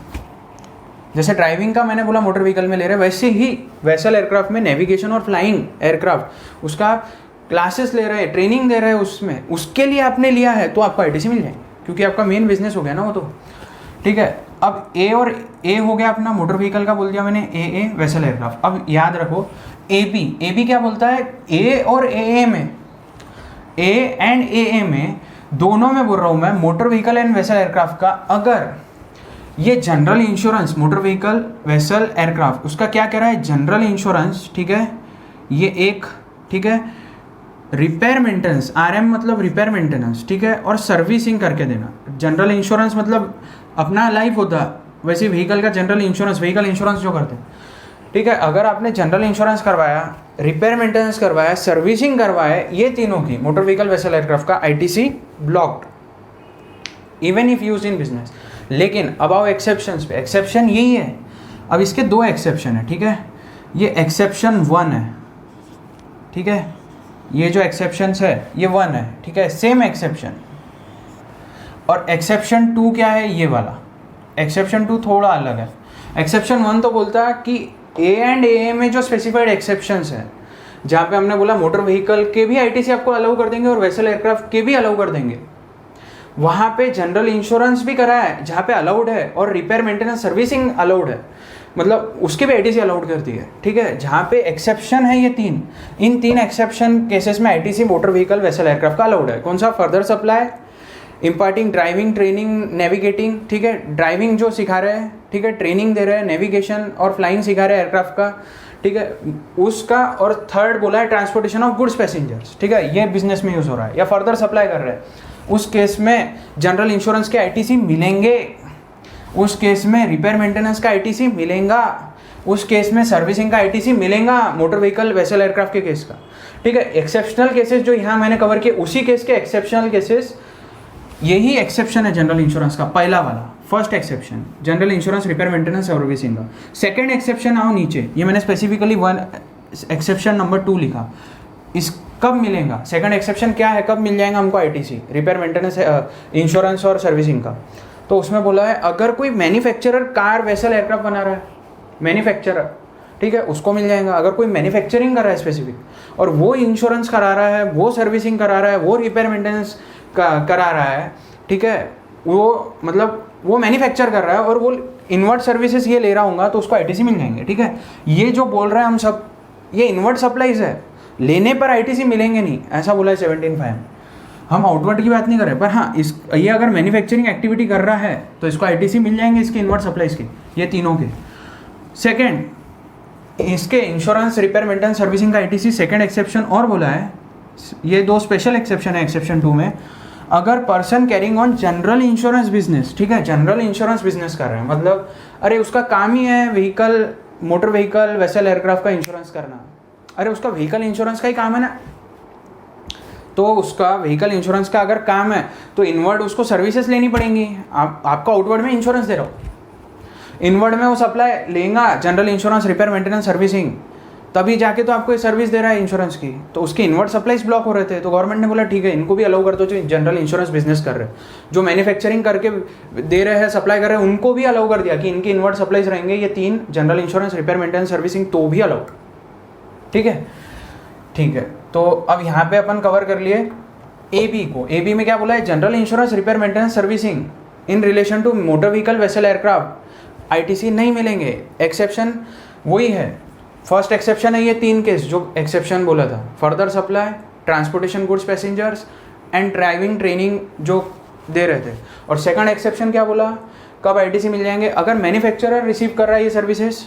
जैसे ड्राइविंग का मैंने बोला मोटर व्हीकल में ले रहे हैं, वैसे ही वेसल एयरक्राफ्ट में नेविगेशन और फ्लाइंग एयरक्राफ्ट उसका आप क्लासेस ले रहे हैं, ट्रेनिंग दे रहे हैं उसमें, उसके लिए आपने लिया है तो आपको ITC मिल जाएगी, क्योंकि आपका मेन बिजनेस हो गया ना वो तो, ठीक है। अब ए और ए हो गया अपना मोटर व्हीकल का, बोल दिया मैंने ए वेसल एयरक्राफ्ट। अब याद रखो ए बी क्या बोलता है, ए और ए में, ए एंड ए में दोनों में बोल रहा हूँ मैं, motor vehicle and vessel aircraft का अगर ये general insurance, motor vehicle vessel aircraft, उसका क्या कह रहा है, जनरल इंश्योरेंस, ठीक है, ये एक, ठीक है, रिपेयर मेंटेनेंस, RM मतलब रिपेयर मेंटेनेंस, ठीक है, और सर्विसिंग करके देना। जनरल इंश्योरेंस मतलब अपना लाइफ होता है, वैसे व्हीकल का जनरल इंश्योरेंस, व्हीकल इंश्योरेंस जो करते हैं, ठीक है। अगर आपने जनरल इंश्योरेंस करवाया, रिपेयर मेंटेनेंस करवाया, सर्विसिंग करवाया, ये तीनों की मोटर व्हीकल वेसल एयरक्राफ्ट का ITC blocked even if use in business. लेकिन अब आओ एक्सेप्शंस पे, एक्सेप्शन यही है। अब इसके दो एक्सेप्शन है, ठीक है, ये एक्सेप्शन 1 है, ठीक है, ये जो एक्सेप्शंस है ये 1 है, ठीक है, सेम एक्सेप्शन। और एक्सेप्शन 2 क्या है, ये वाला एक्सेप्शन 2 थोड़ा अलग है। एक्सेप्शन 1 तो बोलता है कि ए एंड ए में जो स्पेसिफाइड एक्सेप्शंस है, जहाँ पे हमने बोला मोटर व्हीकल के भी ITC आपको अलाउ कर देंगे और वेसल एयरक्राफ्ट के भी अलाउ कर देंगे, वहाँ पे जनरल इंश्योरेंस भी करा है जहाँ पे अलाउड है, और रिपेयर मेंटेनेंस सर्विसिंग अलाउड है, मतलब उसके भी ITC अलाउड करती है, ठीक है। जहाँ पे एक्सेप्शन है ये तीन, इन 3 एक्सेप्शन केसेस में ITC motor vehicle vessel aircraft का अलाउड है। कौन सा, further supply, imparting driving training navigating, ठीक है, ड्राइविंग जो सिखा रहे हैं, ठीक है, ट्रेनिंग दे रहे हैं, नेविगेशन और फ्लाइंग सिखा रहे हैं एयरक्राफ्ट का, ठीक है, उसका। और थर्ड बोला है ट्रांसपोर्टेशन ऑफ गुड्स पैसेंजर्स, ठीक है, ये बिजनेस में यूज़ हो रहा है, या फर्दर सप्लाई कर रहे हैं, उस केस में जनरल इंश्योरेंस के ITC मिलेंगे, उस केस में रिपेयर मेंटेनेंस का ITC मिलेगा, उस केस में सर्विसिंग का ITC मिलेगा, मोटर व्हीकल वेसल एयरक्राफ्ट के केस का, ठीक है। एक्सेप्शनल केसेस जो यहाँ मैंने कवर किए, उसी केस के एक्सेप्शनल केसेस, यही एक्सेप्शन है जनरल इंश्योरेंस का, पहला वाला first exception, general insurance repair maintenance servicing का। सेकंड एक्सेप्शन आओ नीचे, ये मैंने स्पेसिफिकली एक्सेप्शन नंबर 2 लिखा, इस कब मिलेगा, सेकंड एक्सेप्शन क्या है, कब मिल जाएगा हमको ITC, रिपेयर मेंटेनेंस इंश्योरेंस और सर्विसिंग का। तो उसमें बोला है अगर कोई मैन्युफैक्चरर कार वेसल एयरक्राफ्ट बना रहा है, मैन्युफैक्चरर, ठीक है, उसको मिल जाएगा। अगर कोई मैन्युफैक्चरिंग कर रहा है स्पेसिफिक, और वो इंश्योरेंस करा रहा है, वो सर्विसिंग करा रहा है, वो रिपेयर मेंटेनेंस करा रहा है, ठीक है, वो मतलब वो मैन्युफैक्चर कर रहा है और वो इनवर्ट सर्विसेज ये ले रहा हूँ तो उसको ITC मिल जाएंगे, ठीक है। ये जो बोल रहे हैं हम सब, ये इनवर्ट सप्लाईज है, लेने पर ITC मिलेंगे नहीं, ऐसा बोला है 17(5). हम आउटवर्ड की बात नहीं कर रहे, पर हाँ ये अगर मैन्युफैक्चरिंग एक्टिविटी कर रहा है तो इसको ITC मिल जाएंगे, इसके इनवर्ट सप्लाईज के, ये तीनों के। सेकेंड, इसके इंश्योरेंस रिपेयर मेंटेनेंस सर्विसिंग का ITC सेकेंड एक्सेप्शन और बोला है, ये 2 स्पेशल एक्सेप्शन है एक्सेप्शन 2 में। अगर person carrying on general insurance business, ठीक है, जनरल इंश्योरेंस बिजनेस कर रहे हैं, मतलब अरे उसका काम ही है vehicle, motor vehicle vessel aircraft का इंश्योरेंस करना, अरे उसका व्हीकल इंश्योरेंस का ही काम है ना, तो उसका व्हीकल इंश्योरेंस का अगर काम है तो इनवर्ड उसको सर्विसेज लेनी पड़ेंगी। आपको आउटवर्ड में इंश्योरेंस दे रहा हूँ, इनवर्ड में वो सप्लाई लेगा general insurance repair maintenance servicing, तभी जाके तो आपको ये सर्विस दे रहा है इंश्योरेंस की। तो उसके इनवर्ड सप्लाईज ब्लॉक हो रहे थे, तो गवर्नमेंट ने बोला ठीक है इनको भी अलाउ कर दो, जो जनरल इंश्योरेंस बिजनेस कर रहे हैं, जो मैन्युफैक्चरिंग करके दे रहे हैं, सप्लाई कर रहे हैं, उनको भी अलाउ कर दिया कि इनके इनवर्ड सप्लाईज रहेंगे ये 3, general insurance repair maintenance servicing, तो भी अलाउड, ठीक है, ठीक है। तो अब यहाँ पे अपन कवर कर लिए AB को। AB में क्या बोला है, general insurance repair maintenance servicing in relation to motor vehicle vessel aircraft ITC नहीं मिलेंगे। एक्सेप्शन वही है, फर्स्ट एक्सेप्शन है ये 3 केस जो एक्सेप्शन बोला था, further supply, transportation goods passengers and driving training जो दे रहे थे। और सेकंड एक्सेप्शन क्या बोला, कब ITC मिल जाएंगे, अगर मैन्युफैक्चरर रिसीव कर रहा है ये सर्विसेज,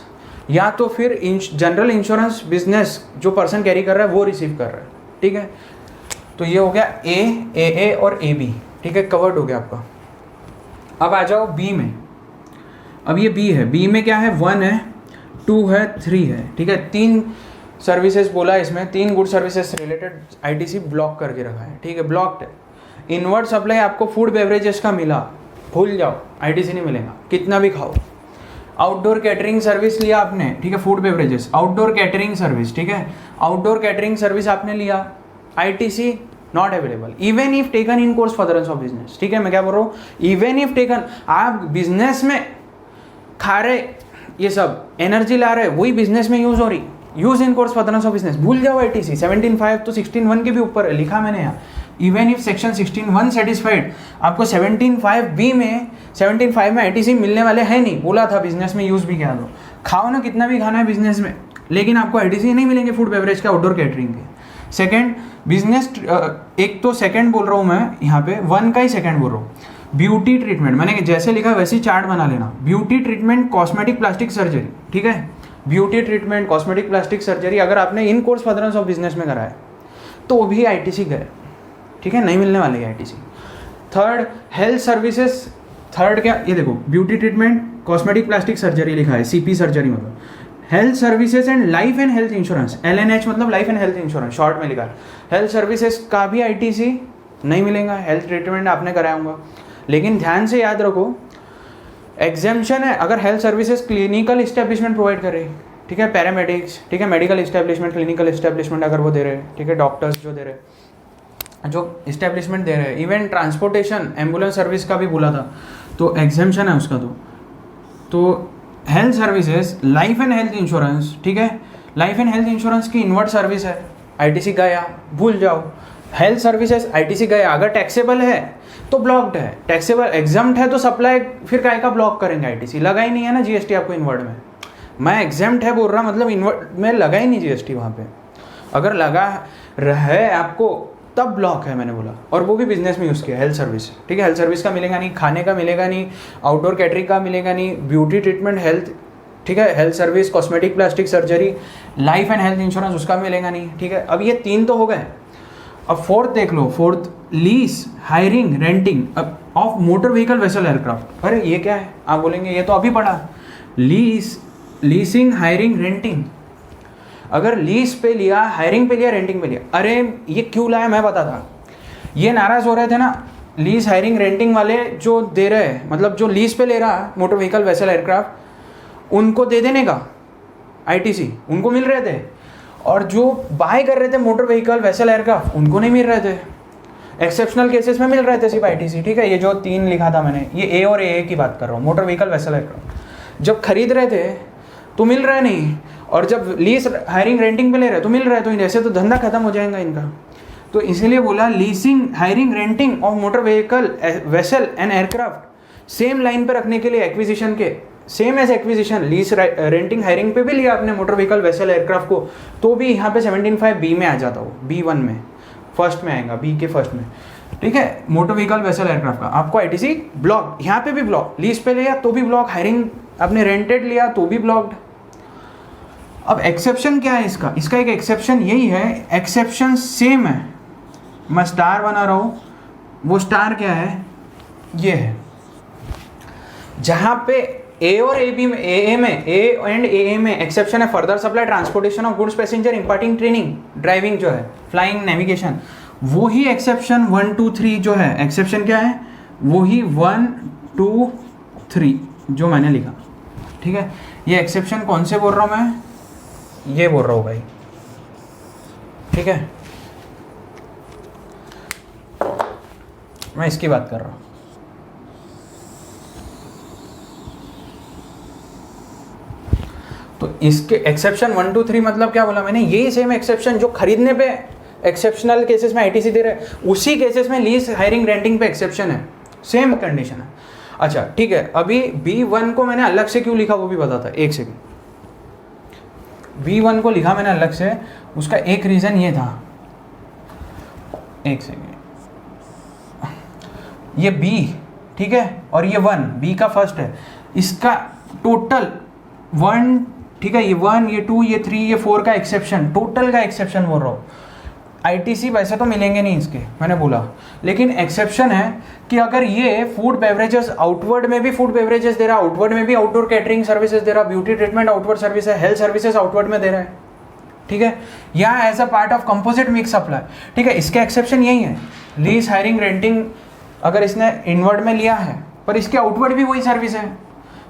या तो फिर जनरल इंश्योरेंस बिजनेस जो पर्सन कैरी कर रहा है वो रिसीव कर रहा है, ठीक है। तो ये हो गया ए और ए बी, ठीक है, कवर्ड हो गया आपका। अब आ जाओ बी में। अब ये बी है, बी में क्या है, 1 है, 2 है, 3 है, ठीक है। 3 सर्विसेज बोला इसमें, 3 good services related ITC block करके रखा है, ठीक है, ब्लॉक्ड है। इनवर्ड सप्लाई आपको फूड बेवरेजेस का मिला, भूल जाओ, आईटीसी नहीं मिलेगा कितना भी खाओ। आउटडोर कैटरिंग सर्विस लिया आपने, ठीक है, food beverages, outdoor catering service, ठीक है, आउटडोर कैटरिंग सर्विस आपने लिया, ITC not available even if taken in course furtherance of business, ठीक है। मैं क्या बोल रहा हूँ, इवन इफ टेकन, आप बिजनेस में खा रहे, ये सब एनर्जी ला रहे, वही बिजनेस में यूज हो रही, use in course furtherance of business, भूल जाओ आईटीसी। 17.5 तो 16.1 के भी ऊपर है, लिखा मैंने यहाँ। इवन इफ सेक्शन 16.1 सेटिस्फाइड, आपको 17.5 बी में 17.5 में आईटीसी मिलने वाले हैं नहीं, बोला था बिजनेस में यूज भी किया दो, खाओ ना कितना भी खाना है बिजनेस में, लेकिन आपको आईटीसी नहीं मिलेंगे फूड बेवरेज के, आउटडोर कैटरिंग के। सेकंड बिजनेस, एक तो सेकंड बोल रहा हूँ मैं यहाँ पे, 1 का ही सेकंड बोल रहा हूँ। ब्यूटी ट्रीटमेंट, मैंने जैसे लिखा वैसे ही चार्ट बना लेना। Beauty treatment, cosmetic plastic surgery, ठीक है, beauty treatment, cosmetic plastic surgery अगर आपने इन कोर्स फर्दरेंस ऑफ बिजनेस में करा है तो भी आईटीसी गए, ठीक है, नहीं मिलने वाली है ITC. Third health services, third क्या, ये देखो beauty treatment, cosmetic plastic surgery लिखा है, सीपी सर्जरी मतलब। Health services and life and health insurance, LNH मतलब life and health insurance, short में लिखा है। हेल्थ सर्विसेज का भी आईटीसी नहीं मिलेगा, हेल्थ ट्रीटमेंट आपने कराया होगा। लेकिन ध्यान से याद रखो, एग्जेम्पशन है अगर health services clinical establishment provide कर रही है, ठीक है, पैरामेडिक्स, ठीक है, मेडिकल इस्टेब्लिशमेंट, क्लिनिकल इस्टेब्लिशमेंट अगर वो दे रहे हैं, ठीक है, डॉक्टर्स जो दे रहे हैं, जो इस्टेब्लिशमेंट दे रहे हैं, इवन ट्रांसपोर्टेशन, एम्बुलेंस सर्विस का भी बोला था, तो एग्जेम्पशन है उसका। तो health services, life and health insurance, ठीक है, लाइफ एंड हेल्थ इंश्योरेंस की इनवर्ट सर्विस है, आईटीसी गया, भूल जाओ। हेल्थ सर्विसेज आईटीसी गया, अगर टैक्सेबल है तो ब्लॉक्ड है, टैक्सेबल एग्जाम्प्ट है तो सप्लाई फिर काय का ब्लॉक करेंगे, आईटीसी लगा ही नहीं है ना जीएसटी आपको इनवर्ट में। मैं एग्जाम्प्ट है बोल रहा, मतलब इनवर्ट में लगा ही नहीं जीएसटी वहाँ पे, अगर लगा है आपको तब ब्लॉक है, मैंने बोला, और वो भी बिजनेस में यूज़ किया हेल्थ सर्विस, ठीक है। हेल्थ सर्विस का मिलेगा नहीं, खाने का मिलेगा नहीं, आउटडोर कैटरिंग का मिलेगा नहीं, ब्यूटी ट्रीटमेंट हेल्थ, ठीक है, health service, cosmetic plastic surgery, life and health insurance उसका मिलेगा नहीं, ठीक है। अब ये 3 तो हो गए। अब फोर्थ देख लो, fourth lease, hiring, renting of motor vehicle vessel aircraft. अरे ये क्या है, आप बोलेंगे ये तो अभी पढ़ा, लीज, लीजिंग, हायरिंग, रेंटिंग। अगर लीज पे लिया, हायरिंग पे लिया, रेंटिंग पे लिया, अरे ये क्यों लाया मैं बता था, ये नाराज हो रहे थे ना लीज, हायरिंग, रेंटिंग वाले जो दे रहे हैं, मतलब जो लीज पे ले रहा है मोटर व्हीकल वेसल एयरक्राफ्ट, उनको दे देने का आईटीसी, उनको मिल रहे थे, और जो बाय कर रहे थे मोटर व्हीकल वेसल एयरक्राफ्ट उनको नहीं मिल रहे थे। एक्सेप्शनल केसेस में मिल रहे थे सिर्फ आईटीसी, ठीक है। ये जो 3 लिखा था मैंने, ये ए और ए की बात कर रहा हूँ, मोटर व्हीकल वेसल एयरक्राफ्ट जब खरीद रहे थे तो मिल रहा नहीं, और जब लीज, हायरिंग, रेंटिंग पे ले रहे तो मिल रहा है, तो ऐसे तो धंधा खत्म हो जाएगा इनका। तो इसलिए बोला leasing, hiring, renting of motor vehicle vessel and aircraft same line पे रखने के लिए एक्विजिशन के, same as acquisition, lease, renting, hiring पे भी लिया आपने मोटर व्हीकल वेसल एयरक्राफ्ट को, तो भी यहाँ पे 17.5 बी में आ जाता हो, B1 में फर्स्ट में आएगा, बी के फर्स्ट में, ठीक है। मोटर व्हीकल वेसल एयरक्राफ्ट का आपको आईटीसी ब्लॉक, यहाँ पे भी ब्लॉक, लीज पे लिया तो भी ब्लॉक, हायरिंग आपने रेंटेड लिया तो भी ब्लॉक्ड। अब एक्सेप्शन क्या है इसका, इसका एक एक्सेप्शन यही है, एक्सेप्शन सेम है, मैं स्टार बना रहा हूँ, वो स्टार क्या है, ये है, जहाँ पे ए और ए बी में, ए एंड ए में एक्सेप्शन है, further supply, transportation of goods, passenger, imparting training, driving जो है, फ्लाइंग, नेविगेशन, वो ही एक्सेप्शन 1, 2, 3 जो है, एक्सेप्शन क्या है, वो ही 1, 2, 3 जो मैंने लिखा, ठीक है। ये एक्सेप्शन कौन से बोल रहा हूँ मैं, ये बोल रहा हूँ भाई, ठीक है, मैं इसकी बात कर रहा हूँ। तो इसके एक्सेप्शन 1, 2, 3 मतलब क्या बोला मैंने, यही सेम एक्सेप्शन जो खरीदने पे एक्सेप्शनल केसेस में आईटीसी दे रहे हैं, उसी केसेस में लीज, हायरिंग, रेंटिंग पे एक्सेप्शन है, सेम कंडीशन है। अच्छा ठीक है, अभी B1 को मैंने अलग से क्यों लिखा वो भी बता था, एक सेकेंड। B1 को लिखा मैंने अलग से, उसका एक रीज़न ये था, एक सेकेंड, ये B ठीक है और ये 1, B का फर्स्ट है, इसका टोटल 1, ठीक है, ये 1, ये 2, ये 3, ये 4 का एक्सेप्शन, टोटल का एक्सेप्शन बोल रहा हूँ। आईटीसी वैसे तो मिलेंगे नहीं इसके, मैंने बोला, लेकिन एक्सेप्शन है कि अगर ये फूड बेवरेजेस आउटवर्ड में भी फूड बेवरेजेस दे रहा है, आउटवर्ड में भी आउटडोर कैटरिंग सर्विसेज दे रहा है, ब्यूटी ट्रीटमेंट आउटवर्ड सर्विस है, हेल्थ सर्विसेज आउटवर्ड में दे रहा है, ठीक है, या as a part of composite mix supply, ठीक है, इसके एक्सेप्शन यही है। लीज, हायरिंग, रेंटिंग अगर इसने इनवर्ड में लिया है पर इसके आउटवर्ड भी वही सर्विस है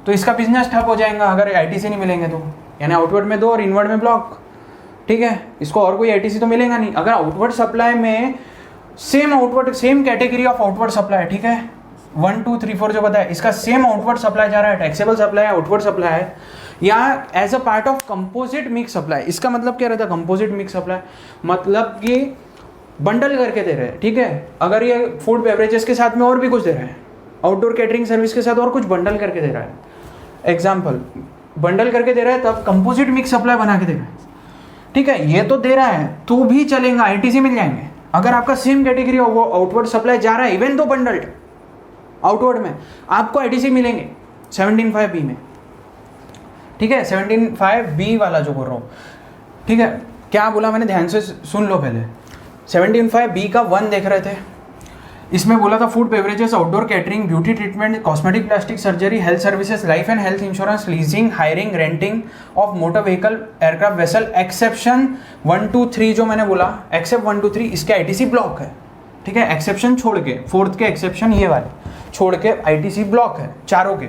तो इसका बिजनेस ठप हो जाएगा अगर आईटीसी नहीं मिलेंगे तो, यानी आउटवर्ड में 2 और इनवर्ड में ब्लॉक, ठीक है, इसको और कोई आईटीसी तो मिलेगा नहीं। अगर आउटवर्ड सप्लाई में same category of outward supply, ठीक है, 1 2 3 4 जो बताया, इसका सेम आउटवर्ड सप्लाई जा रहा है, टैक्सेबल सप्लाई है, आउटवर्ड सप्लाई है, या as a part of composite mix supply. इसका मतलब क्या रहता है कंपोजिट मिक्स सप्लाई, मतलब कि बंडल करके दे रहे हैं, ठीक है, अगर ये फूड बेवरेजेस के साथ में और भी कुछ दे रहा है, आउटडोर कैटरिंग सर्विस के साथ और कुछ बंडल करके दे रहा है, एग्जाम्पल बंडल करके दे रहा है, तब कंपोजिट मिक्स सप्लाई बना के दे रहा है, ठीक है, ये तो दे रहा है तो भी चलेगा, आईटीसी मिल जाएंगे। अगर आपका सेम कैटेगरी वो आउटवर्ड सप्लाई जा रहा है, इवन तो बंडल्ड आउटवर्ड में, आपको आईटीसी मिलेंगे 17(5)(b) में, ठीक है, 17(5)(b) वाला जो बोल रहा हूँ, ठीक है, क्या बोला मैंने ध्यान से सुन लो पहले। 17(5)(b) का 1 देख रहे थे, इसमें बोला था food beverages, outdoor catering, beauty treatment, cosmetic plastic surgery, health services, life and health insurance, leasing, hiring, renting of motor vehicle, aircraft vessel, exception 1 2 3 जो मैंने बोला, एक्सेप्ट 1 2 3 इसके आईटीसी ब्लॉक है, ठीक है, एक्सेप्शन छोड़ के, 4th के एक्सेप्शन ये वाले छोड़ के आईटीसी ब्लॉक है चारों के।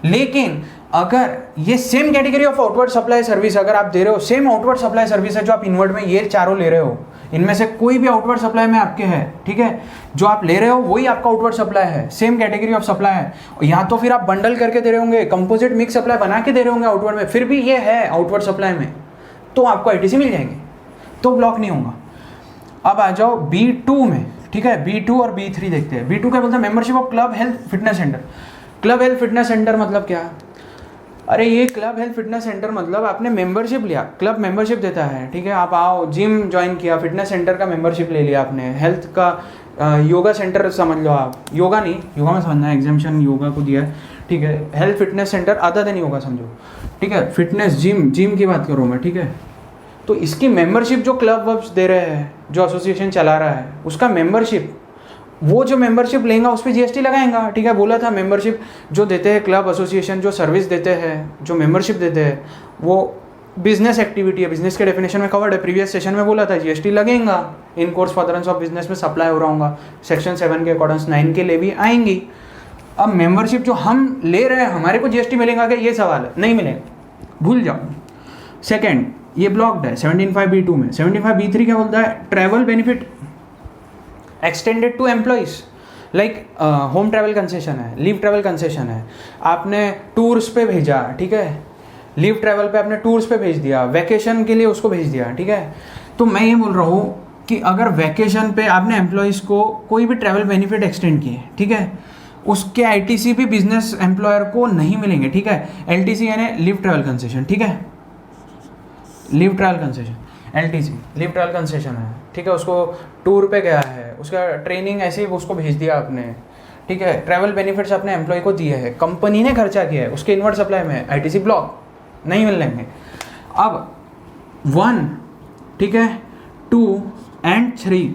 लेकिन अगर ये same category of outward supply service अगर आप दे रहे हो, सेम आउटवर्ड सप्लाई सर्विस है जो आप इनवर्ड में ये चारों ले रहे हो, इनमें से कोई भी आउटवर्ड सप्लाई में आपके है, ठीक है, जो आप ले रहे हो वही आपका आउटवर्ड सप्लाई है, सेम कैटेगरी ऑफ सप्लाई है, या तो फिर आप बंडल करके दे रहे होंगे, कंपोजिट मिक्स सप्लाई बना के दे रहे होंगे आउटवर्ड में, फिर भी ये है आउटवर्ड सप्लाई में, तो आपको आईटीसी मिल जाएंगे, तो ब्लॉक नहीं होगा। अब आ जाओ B2 में, ठीक है, B2 और B3 देखते हैं। B2 क्या बोलता है, membership of club health fitness centre. Club health fitness centre मतलब क्या, अरे ये क्लब हेल्थ फिटनेस सेंटर मतलब आपने मेंबरशिप लिया, क्लब मेंबरशिप देता है, ठीक है, आप आओ, जिम ज्वाइन किया, फिटनेस सेंटर का मेंबरशिप ले लिया आपने, हेल्थ का योगा सेंटर समझ लो आप, योगा नहीं, योगा में समझना है, एग्जामिशन योगा को दिया है, ठीक है, हेल्थ फिटनेस सेंटर आधा दिन योगा समझो, ठीक है, फिटनेस जिम की बात करूँ मैं, ठीक है, तो इसकी मेंबरशिप जो क्लब वब्स दे रहे हैं, जो एसोसिएशन चला रहा है, उसका मेंबरशिप, वो जो मेंबरशिप लेगा उस पर जीएसटी लगाएगा, ठीक है, बोला था मेंबरशिप जो देते हैं क्लब एसोसिएशन, जो सर्विस देते हैं, जो मेंबरशिप देते हैं, वो बिजनेस एक्टिविटी है, बिजनेस के डेफिनेशन में कवर्ड है, प्रीवियस सेशन में बोला था जीएसटी लगेगा, इन कोर्स फर्दरेंस ऑफ बिजनेस में सप्लाई हो रहा होगा, सेक्शन 7 के अकॉर्डिंग 9 के लिए भी आएंगी। अब मेंबरशिप जो हम ले रहे हैं, हमारे को जीएसटी मिलेगा क्या, ये सवाल है, नहीं मिलेगा, भूल जाओ। सेकेंड, ये ब्लॉक्ड है 17(5)(b)(2) में। 17(5)(b)(3) क्या बोलता है, travel benefit extended to employees, like home travel concession है, लीव ट्रैवल कंसेशन है, आपने टूर्स पे भेजा, ठीक है, लीव ट्रैवल पे आपने टूर्स पे भेज दिया, वैकेशन के लिए उसको भेज दिया, ठीक है, तो मैं ये बोल रहा हूँ कि अगर वैकेशन पे आपने एम्प्लॉइज़ को कोई भी ट्रैवल बेनिफिट एक्सटेंड किए, ठीक है, उसके आईटीसी भी बिजनेस एम्प्लॉयर को नहीं मिलेंगे, ठीक है, एलटीसी यानी लीव ट्रैवल कंसेशन, ठीक है, leave travel concession, LTC leave travel concession है, ठीक है, उसको टूर पे गया है, उसका ट्रेनिंग ऐसे ही उसको भेज दिया आपने, ठीक है, ट्रैवल बेनिफिट्स अपने एम्प्लॉय को दिए हैं, कंपनी ने खर्चा किया है, उसके इनवर्ड सप्लाई में आईटीसी ब्लॉक नहीं मिलेंगे। अब 1, ठीक है, 2 एंड 3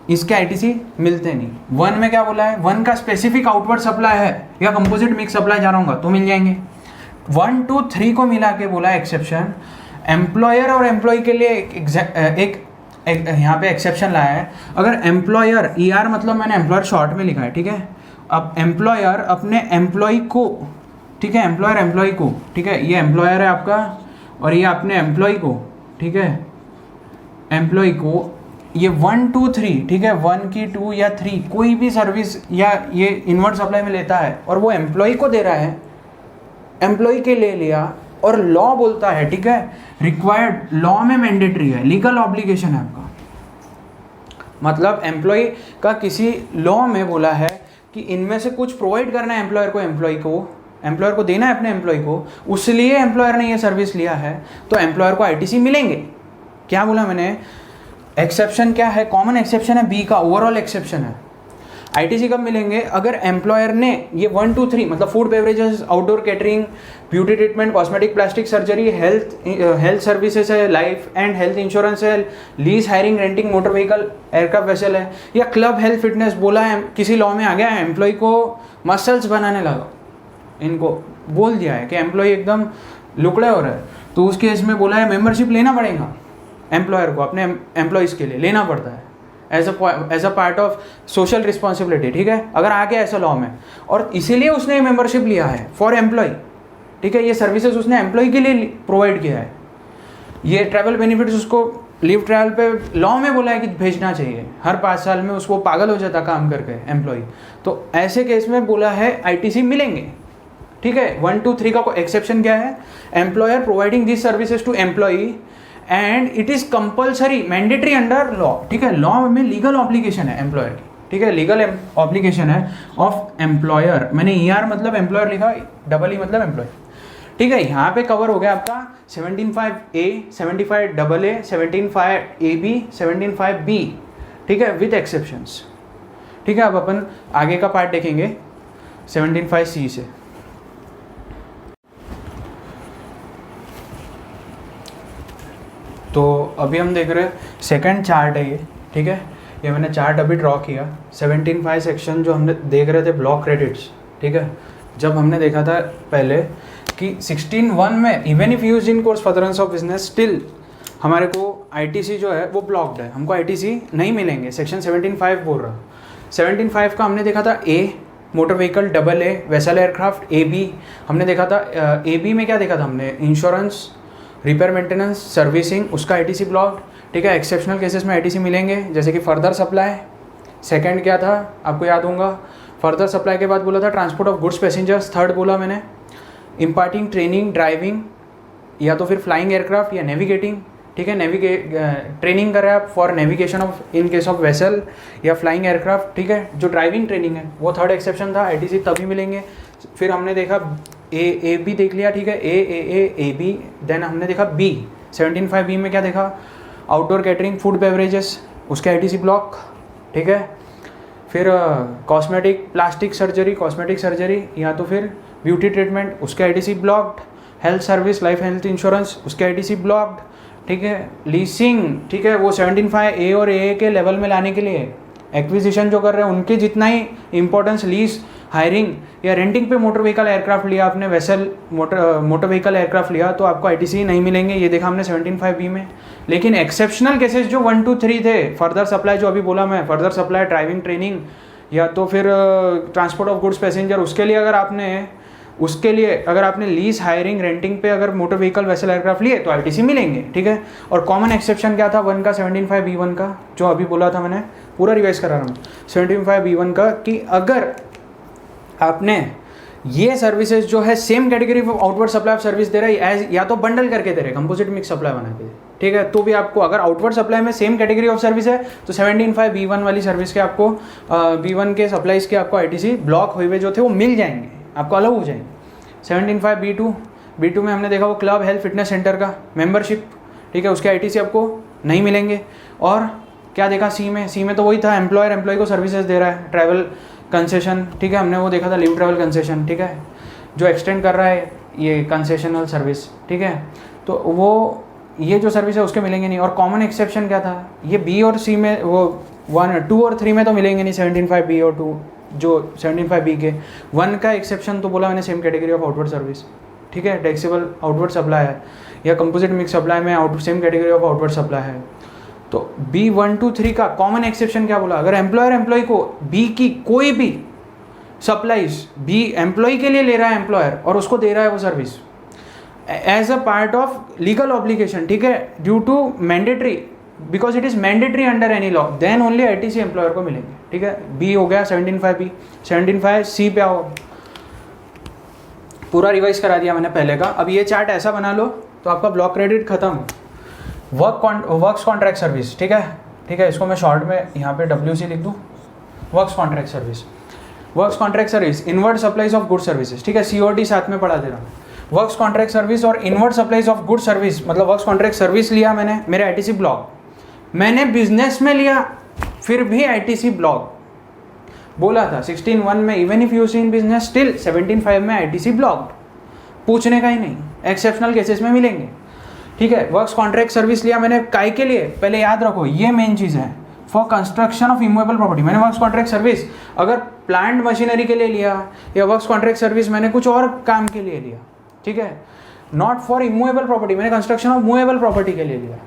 इसके आईटीसी मिलते नहीं। 1 में क्या बोला है, 1 का स्पेसिफिक आउटवर्ड सप्लाई है या कंपोजिट मिक्स सप्लाई जा रहा हूँ तो मिल जाएंगे। 1 2 3 को मिला के बोला एक्सेप्शन, एम्प्लॉयर और एम्प्लॉय के लिए एक यहाँ पे एक्सेप्शन लाया है। अगर एम्प्लॉयर, ER मतलब मैंने एम्प्लॉयर शॉर्ट में लिखा है, ठीक है, अब एम्प्लॉयर अपने एम्प्लॉय को, ठीक है, एम्प्लॉयर एम्प्लॉय को, ठीक है, ये एम्प्लॉयर है आपका और ये अपने एम्प्लॉय को, ठीक है, एम्प्लॉय को ये 1 2 3, ठीक है, 1 की 2 या 3 कोई भी सर्विस या ये इनवर्ड सप्लाई में लेता है और वो एम्प्लॉय को दे रहा है, एम्प्लॉय के ले लिया और लॉ बोलता है, ठीक है, रिक्वायर्ड, लॉ में मैंडेटरी है, लीगल ऑब्लिगेशन है आपका, मतलब एम्प्लॉय का किसी लॉ में बोला है कि इनमें से कुछ प्रोवाइड करना है एम्प्लॉयर को, एम्प्लॉयर को देना है अपने एम्प्लॉय को, उसलिए एम्प्लॉयर ने ये सर्विस लिया है, तो एम्प्लॉयर को आईटीसी मिलेंगे। क्या बोला मैंने, एक्सेप्शन क्या है, कॉमन एक्सेप्शन है बी का, ओवरऑल एक्सेप्शन है। आईटीसी कब मिलेंगे? अगर एम्प्लॉयर ने ये 1 2 3 मतलब food beverages, outdoor catering, beauty treatment, cosmetic, plastic surgery, health services है, लाइफ एंड हेल्थ इंश्योरेंस है, lease hiring, renting, motor vehicle, aircraft vessel है, या क्लब हेल्थ फिटनेस बोला है, किसी लॉ में आ गया है, एम्प्लॉय को मसल्स बनाने लगा, इनको बोल दिया है कि एम्प्लॉय एकदम लुकड़े हो रहा है, तो उस केस में बोला है मेंबरशिप लेना पड़ेगा एम्प्लॉयर को, अपने एम्प्लॉयज़ के लिए लेना पड़ता है as a part of social responsibility, ठीक है, अगर आ गया ऐसा लॉ में, और इसीलिए उसने मेंबरशिप लिया है फॉर एम्प्लॉय, ठीक है, ये सर्विसेज उसने एम्प्लॉय के लिए प्रोवाइड किया है, ये ट्रैवल बेनिफिट्स उसको लीव ट्रैवल पे लॉ में बोला है कि भेजना चाहिए, हर 5 साल में उसको पागल हो जाता काम करके एम्प्लॉय, तो ऐसे केस में बोला है आईटीसी मिलेंगे, ठीक है। 1 2 3 का एक्सेप्शन क्या है? Employer providing this services to employee and it is compulsory mandatory under law, ठीक है, लॉ में लीगल ऑब्लिगेशन है एम्प्लॉयर की, ठीक है, लीगल ऑब्लिगेशन है ऑफ एम्प्लॉयर, मैंने ER मतलब एम्प्लॉयर लिखा, डबल E मतलब एम्प्लॉय, ठीक है। यहाँ पे कवर हो गया आपका 17(5)A, 75AA, 17(5)AB, 17(5)B, ठीक है, विथ एक्सेप्शंस, ठीक है। अब अपन आगे का पार्ट देखेंगे 17(5)C से। तो अभी हम देख रहे हैं सेकंड चार्ट है ये, ठीक है, ये मैंने चार्ट अभी ड्रॉ किया 17(5) सेक्शन जो हमने देख रहे थे ब्लॉक क्रेडिट्स, ठीक है, जब हमने देखा था पहले कि 16(1) में even if use in course furtherance of business still हमारे को आईटीसी जो है वो ब्लॉक्ड है, हमको आईटीसी नहीं मिलेंगे, सेक्शन 17(5) बोल रहा। 17(5) का हमने देखा था A motor vehicle, AA vessel aircraft, AB हमने देखा था, AB में क्या देखा था हमने? इंश्योरेंस, रिपेयर मेंटेनेंस, सर्विसिंग, उसका आईटीसी ब्लॉक्ड, ठीक है। एक्सेप्शनल केसेस में आईटीसी मिलेंगे जैसे कि फर्दर सप्लाई, सेकंड क्या था आपको याद होगा, फर्दर सप्लाई के बाद बोला था transport of goods passengers, third बोला मैंने इम्पार्टिंग ट्रेनिंग, ड्राइविंग या तो फिर फ्लाइंग एयरक्राफ्ट या नेविगेटिंग, ठीक है, ट्रेनिंग कर रहे हैं आप for navigation of in case of vessel या फ्लाइंग एयरक्राफ्ट, ठीक है, जो ड्राइविंग ट्रेनिंग है वो थर्ड एक्सेप्शन था, आईटीसी तभी मिलेंगे। फिर हमने देखा ए बी देख लिया, ठीक है, ए बी, देन हमने देखा B 17(5)B में क्या देखा? आउटडोर कैटरिंग, फूड बेवरेजेस, उसके आईटीसी ब्लॉक, ठीक है। फिर कॉस्मेटिक प्लास्टिक सर्जरी या तो फिर ब्यूटी ट्रीटमेंट, उसके ITC blocked, health service, life health insurance, उसके आईटीसी ब्लॉक्ड, ठीक है। लीसिंग, ठीक है, वो 17(5)A और AA के लेवल में लाने के लिए एक्विजिशन जो कर रहे हैं उनके जितना ही इंपॉर्टेंस, लीज हायरिंग या रेंटिंग पे मोटर व्हीकल एयरक्राफ्ट लिया आपने, वेसल मोटर व्हीकल एयरक्राफ्ट लिया, तो आपको आईटीसी नहीं मिलेंगे, ये देखा हमने 17(5)B में। लेकिन एक्सेप्शनल केसेस जो 1 2 3 थे, फर्दर सप्लाई जो अभी बोला मैं, फर्दर सप्लाई, ड्राइविंग ट्रेनिंग या तो फिर ट्रांसपोर्ट ऑफ गुड्स पैसेंजर, उसके लिए अगर आपने लीज हायरिंग रेंटिंग पे अगर मोटर व्हीकल वेसल एयरक्राफ्ट लिए तो आईटीसी मिलेंगे, ठीक है। और कॉमन एक्सेप्शन क्या था 1 का 17(5)B1 का, जो अभी बोला था मैंने, पूरा रिवाइज करा रहा हूँ 17(5)B1 का, कि अगर आपने ये सर्विसेज जो है same category of outward supply of service दे रहा है एज, या तो बंडल करके दे रहे, कंपोजिट मिक्स सप्लाई बना के, ठीक है, तो भी आपको अगर आउटवर्ड सप्लाई में सेम कैटेगरी ऑफ सर्विस है तो 17(5)B1 वाली सर्विस के आपको B1 के सप्लाईज के आपको आईटीसी ब्लॉक हुए जो थे वो मिल जाएंगे, आपको अलग हो जाएंगे। 17(5)B2 में हमने देखा वो क्लब हेल्थ फिटनेस सेंटर का मेंबरशिप, ठीक है, उसके आईटीसी आपको नहीं मिलेंगे। और क्या देखा सी में तो वही था, एम्प्लॉय को सर्विसेज दे रहा है, ट्रैवल कंसेशन, ठीक है, हमने वो देखा था लीव ट्रैवल कंसेशन, ठीक है, जो एक्सटेंड कर रहा है ये कंसेशनल सर्विस, ठीक है, तो वो ये जो सर्विस है उसके मिलेंगे नहीं। और कॉमन एक्सेप्शन क्या था, ये B और C में, वो 1 2 और 3 में तो मिलेंगे नहीं 17(5)B और 2, जो 17(5)B के 1 का एक्सेप्शन तो बोला मैंने same category of outward service, ठीक है, टैक्सेबल आउटवर्ड सप्लाई है या कंपोजिट मिक्स सप्लाई में same category of outward supply है। तो B 1 2 3 का कॉमन एक्सेप्शन क्या बोला, अगर एम्प्लॉय को B की कोई भी सप्लाईज B एम्प्लॉय के लिए ले रहा है एम्प्लॉयर और उसको दे रहा है वो service as a part of legal obligation, ठीक है, due to mandatory, because it is mandatory under any law, then only ITC employer को मिलेंगे, ठीक है। B हो गया 17(5)B, 17(5)C पे आओ, पूरा रिवाइज करा दिया मैंने पहले का। अब ये चार्ट ऐसा बना लो तो आपका ब्लॉक क्रेडिट खत्म। वर्क्स कॉन्ट्रैक्ट सर्विस, ठीक है, इसको मैं शॉर्ट में यहाँ पे WC लिख दूँ, works contract service, inward supplies of good services, ठीक है, COD साथ में पढ़ा दे रहा हूँ। वर्क्स कॉन्ट्रैक्ट सर्विस और inward supplies of good service, मतलब वर्क्स कॉन्ट्रैक्ट सर्विस लिया मैंने, मेरे आईटीसी ब्लॉक, मैंने बिजनेस में लिया फिर भी आईटीसी ब्लॉक, बोला था 16(1) में even if use in business still 17(5) में ITC ब्लॉक्ड, पूछने का ही नहीं, एक्सेप्शनल केसेस में मिलेंगे। ठीक है, वर्क्स कॉन्ट्रैक्ट सर्विस लिया मैंने काय के लिए, पहले याद रखो ये मेन चीज़ है, for construction of immovable property. मैंने वर्क्स कॉन्ट्रैक्ट सर्विस अगर प्लांट मशीनरी के लिए लिया, या वर्क्स कॉन्ट्रैक्ट सर्विस मैंने कुछ और काम के लिए लिया, ठीक है, नॉट फॉर इमूवेबल प्रॉपर्टी, मैंने कंस्ट्रक्शन ऑफ मूवेबल प्रॉपर्टी के लिए लिया,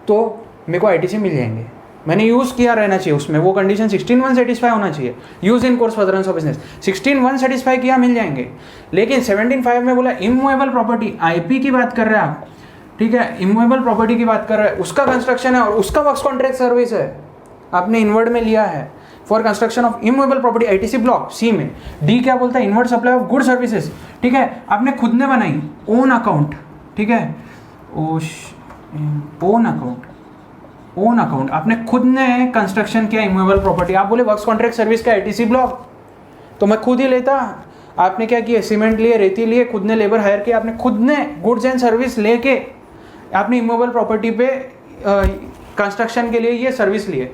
तो मेरे को ITC मिल जाएंगे। मैंने यूज़ किया रहना चाहिए उसमें, वो कंडीशन 16(1) सेटिस्फाई होना चाहिए, use in course furtherance of business. 16(1) satisfy किया, मिल जाएंगे। लेकिन 17(5) में बोला इमूवेबल प्रॉपर्टी, IP की बात कर रहे हैं आप, ठीक है, इमूवेबल प्रॉपर्टी की बात कर रहे हैं, उसका कंस्ट्रक्शन है और उसका वर्क्स कॉन्ट्रैक्ट सर्विस है, आपने इनवर्ड में लिया है for construction of immovable property ITC block. C में डी क्या बोलता है, inward supply of good services, ठीक है, आपने खुद ने बनाई ओन अकाउंट, ठीक है, ओन अकाउंट आपने खुद ने कंस्ट्रक्शन किया इमूवेबल प्रॉपर्टी। आप बोले वर्क्स कॉन्ट्रैक्ट सर्विस का ITC ब्लॉक, तो मैं खुद ही लेता। आपने क्या किया, सीमेंट लिए, रेती लिए, खुद ने लेबर हायर किया, आपने खुद ने गुड्स एंड सर्विस लेके आपने इमूवेबल प्रॉपर्टी पे कंस्ट्रक्शन के लिए ये सर्विस लिए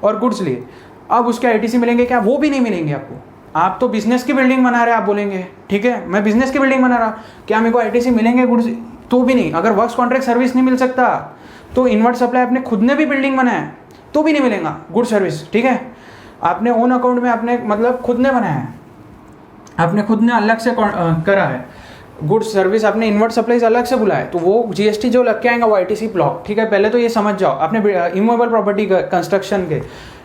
और गुड्स लिए। अब उसके ITC मिलेंगे क्या? वो भी नहीं मिलेंगे आपको। आप तो बिजनेस की बिल्डिंग बना रहे हैं, आप बोलेंगे ठीक है मैं बिजनेस की बिल्डिंग बना रहा, क्या मेरे को ITC मिलेंगे गुड्स? तो भी नहीं। अगर वर्क्स कॉन्ट्रैक्ट सर्विस नहीं मिल सकता तो इनवर्ट सप्लाई आपने खुद ने भी बिल्डिंग बनाया तो भी नहीं मिलेगा गुड सर्विस, ठीक है। आपने ओन अकाउंट में आपने मतलब खुद ने बनाया है, आपने खुद ने अलग से करा है गुड सर्विस, आपने इनवर्ट सप्लाईज अलग से बुलाया, तो वो GST जो लग के आएगा वो ITC ब्लॉक, ठीक है। पहले तो ये समझ जाओ, आपने इमूवेबल प्रॉपर्टी कंस्ट्रक्शन के